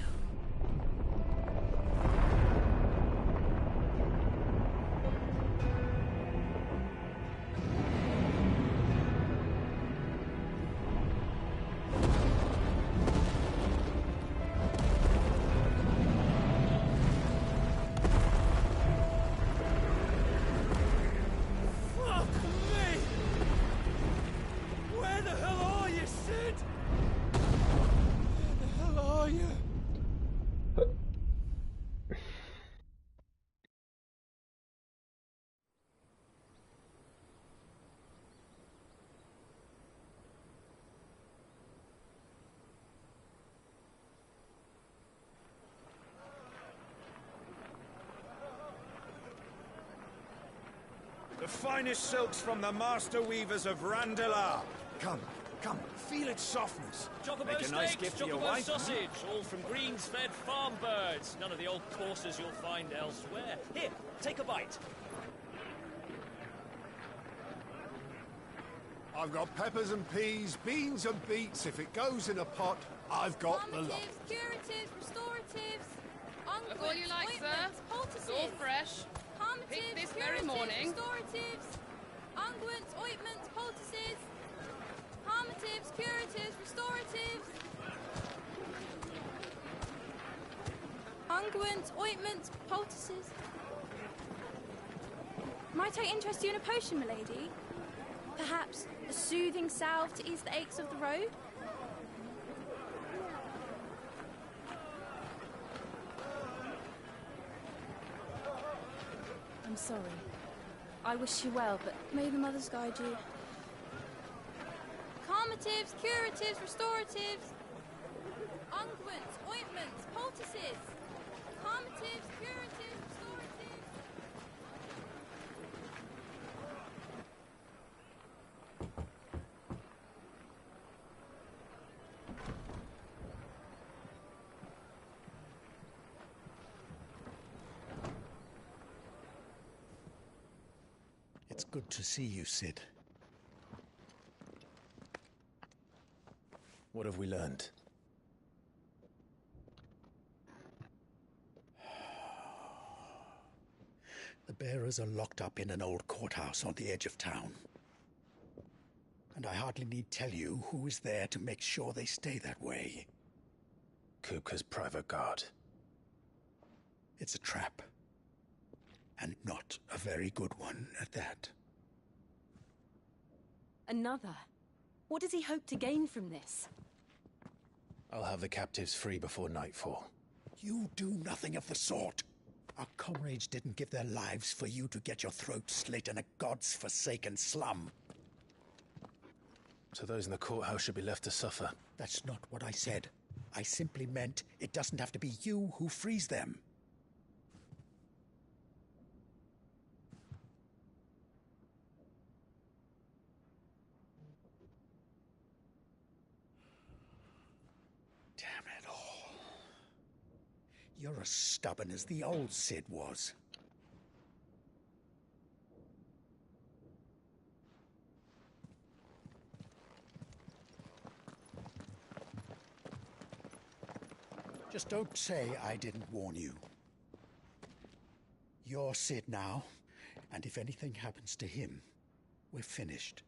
The finest silks from the master weavers of Randalar. Come, come, feel its softness. Chocobo Make a nice steaks, gift for your chocobo wife. sausage, all from greens-fed farm birds. None of the old courses you'll find elsewhere. Here, take a bite. I've got peppers and peas, beans and beets. If it goes in a pot, I've got the lot. Curatives, restoratives, Look all you like, sir. It's all fresh. Picked this very morning. Restoratives, unguents, ointments, poultices, palmatives, curatives, restoratives, unguents, ointments, poultices. Might I interest you in a potion, milady? Perhaps a soothing salve to ease the aches of the road? I'm sorry. I wish you well, but may the mothers guide you. Calmatives, curatives, restoratives, unguents, ointments, poultices. Calmatives, curatives, restoratives. It's good to see you, Sid. What have we learned? The bearers are locked up in an old courthouse on the edge of town. And I hardly need tell you who is there to make sure they stay that way. Kupka's private guard. It's a trap. And not a very good one at that. Another? What does he hope to gain from this? I'll have the captives free before nightfall. You do nothing of the sort. Our comrades didn't give their lives for you to get your throat slit in a god's forsaken slum. So those in the courthouse should be left to suffer. That's not what I said. I simply meant it doesn't have to be you who frees them. You're as stubborn as the old Sid was. Just don't say I didn't warn you. You're Sid now, and if anything happens to him, we're finished.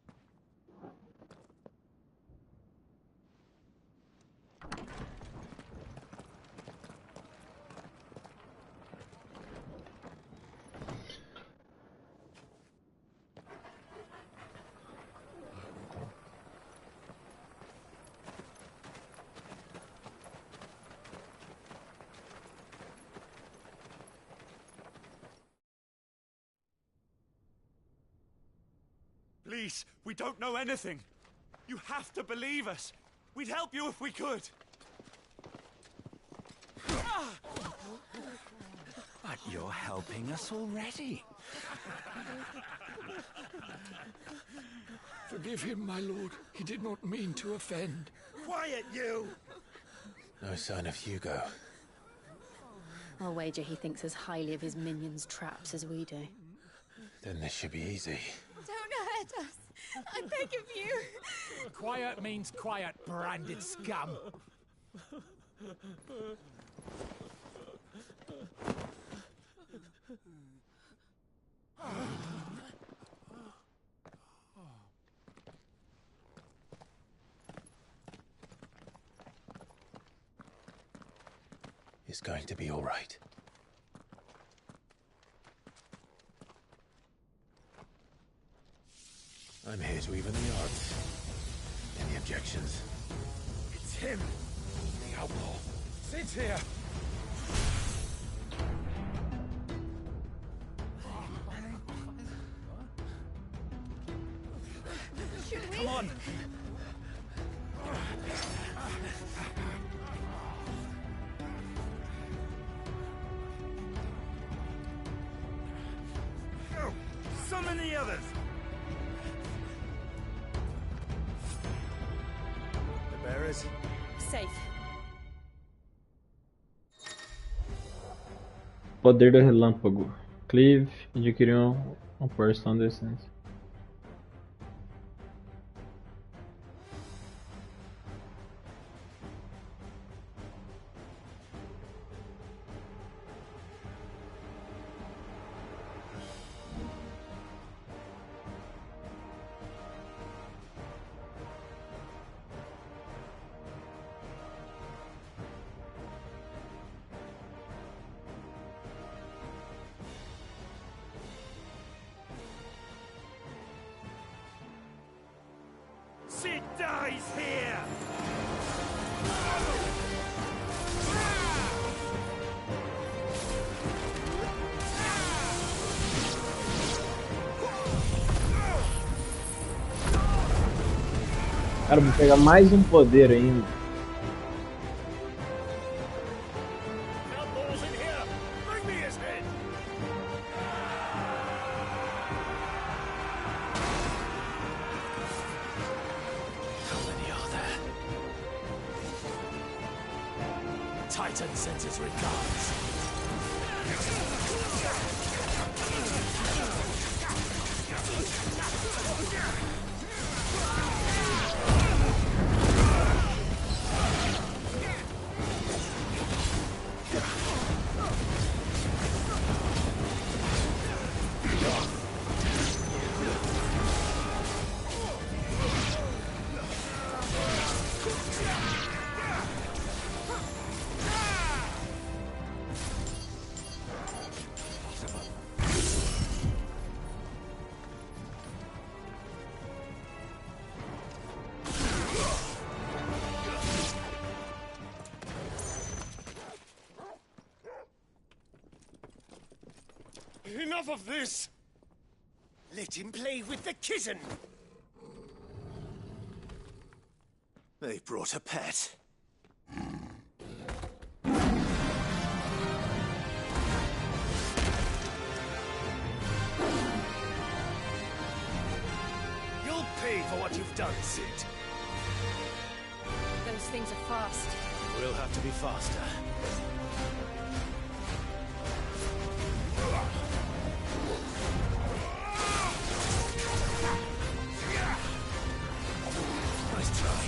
Please, we don't know anything. You have to believe us. We'd help you if we could. But you're helping us already. Forgive him, my lord. He did not mean to offend. Quiet, you! No sign of Hugo. I'll wager he thinks as highly of his minions' traps as we do. Then this should be easy. Don't hurt us. I beg of you. Quiet means quiet, branded scum. It's going to be all right. I'm here to even the odds. Any objections? It's him, the outlaw. Sit here. Come on. Go. Summon the others. The bearers. Safe. Poder do relâmpago. Clive adquiriu uma porção de essência. Sid dies here! Cara, vou pegar mais um poder ainda. Titan sends his regards. Enough of this! Let him play with the kitten! They brought a pet. You'll pay for what you've done, Sid. Those things are fast. We'll have to be faster. Nice try.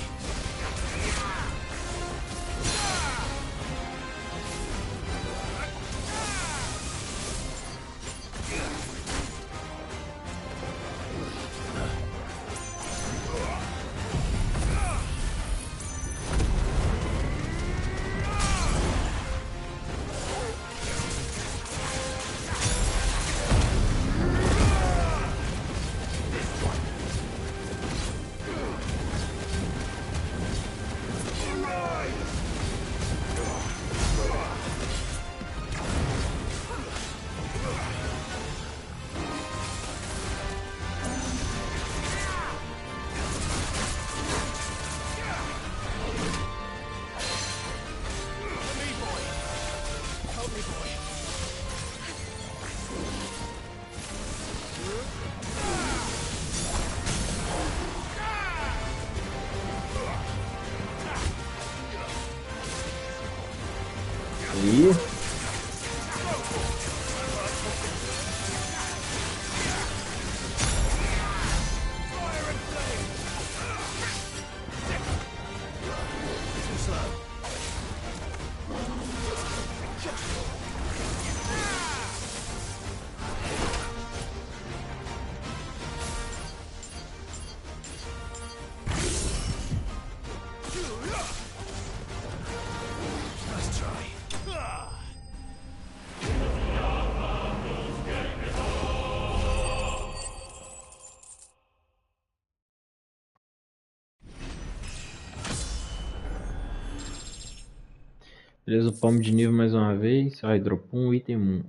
Beleza, upamos de nível mais uma vez. Aí, dropou um item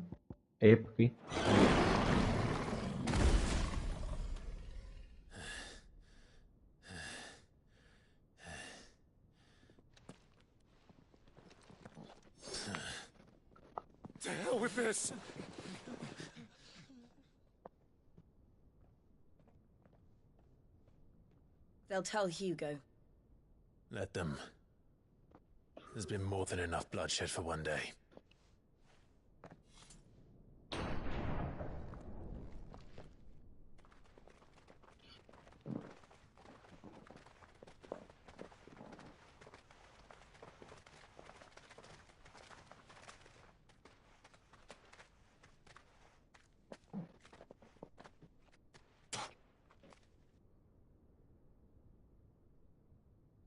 épico. To hell with this! They'll tell Hugo. Let them. There's been more than enough bloodshed for one day.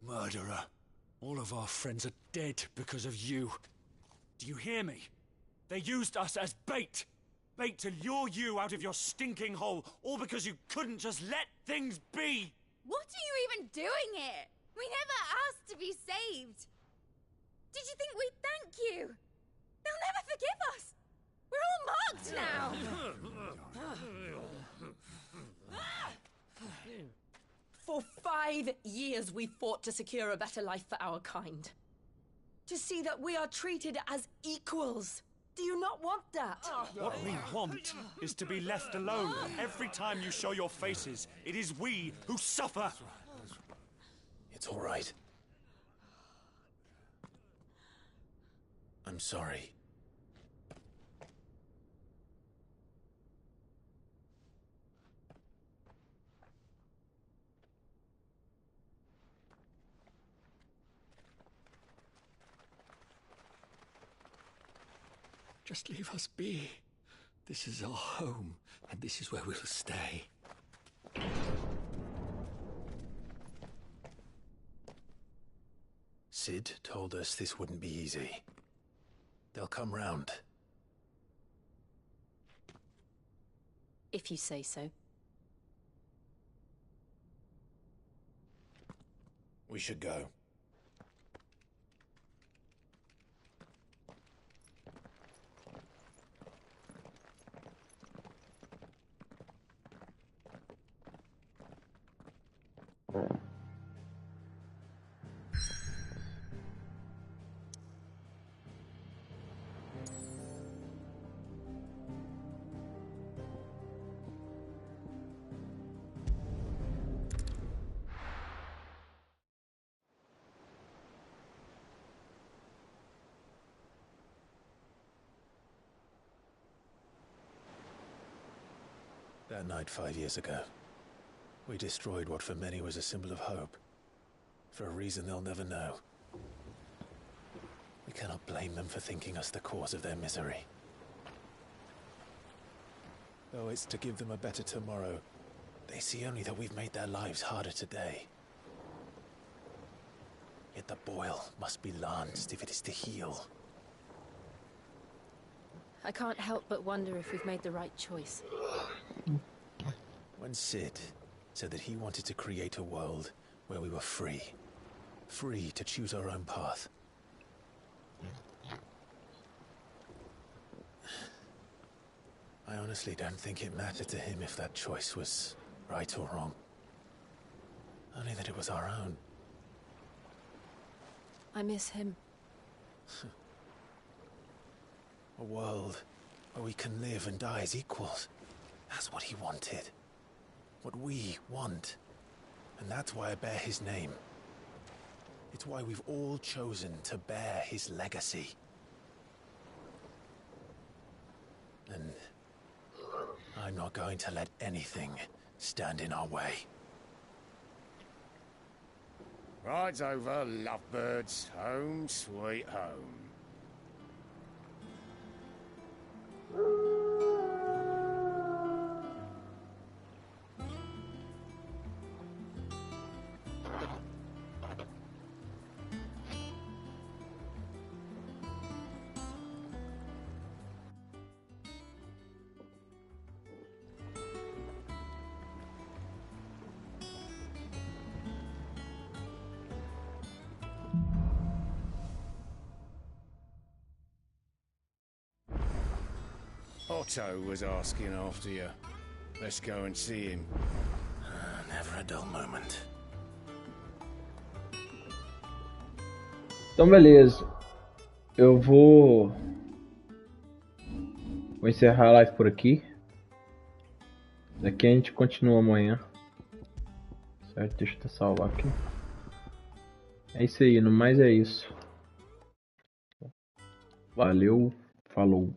Murderer. All of our friends are dead because of you. Do you hear me? They used us as bait. Bait to lure you out of your stinking hole, all because you couldn't just let things be. What are you even doing here? We never asked to be saved. Did you think we'd thank you? They'll never forgive us. We're all marked now. For 5 years we fought to secure a better life for our kind. To see that we are treated as equals. Do you not want that? What we want is to be left alone. Every time you show your faces, it is we who suffer. It's all right. I'm sorry. Just leave us be. This is our home, and this is where we'll stay. Sid told us this wouldn't be easy. They'll come round. If you say so. We should go. That night 5 years ago, we destroyed what for many was a symbol of hope. For a reason they'll never know. We cannot blame them for thinking us the cause of their misery. Though it's to give them a better tomorrow, they see only that we've made their lives harder today. Yet the boil must be lanced if it is to heal. I can't help but wonder if we've made the right choice. When Sid said that he wanted to create a world where we were free. Free to choose our own path. I honestly don't think it mattered to him if that choice was right or wrong. Only that it was our own. I miss him. A world where we can live and die as equals. That's what he wanted. What we want. And that's why I bear his name. It's why we've all chosen to bear his legacy. And I'm not going to let anything stand in our way. Rides over, lovebirds. Home, sweet home. Otto was asking after you. Let's go and see him. Never a dull moment. Então beleza. Eu vou encerrar a live por aqui. Daqui a gente continua amanhã. Certo? Deixa eu salvar aqui. É isso aí, no mais é isso. Valeu, falou.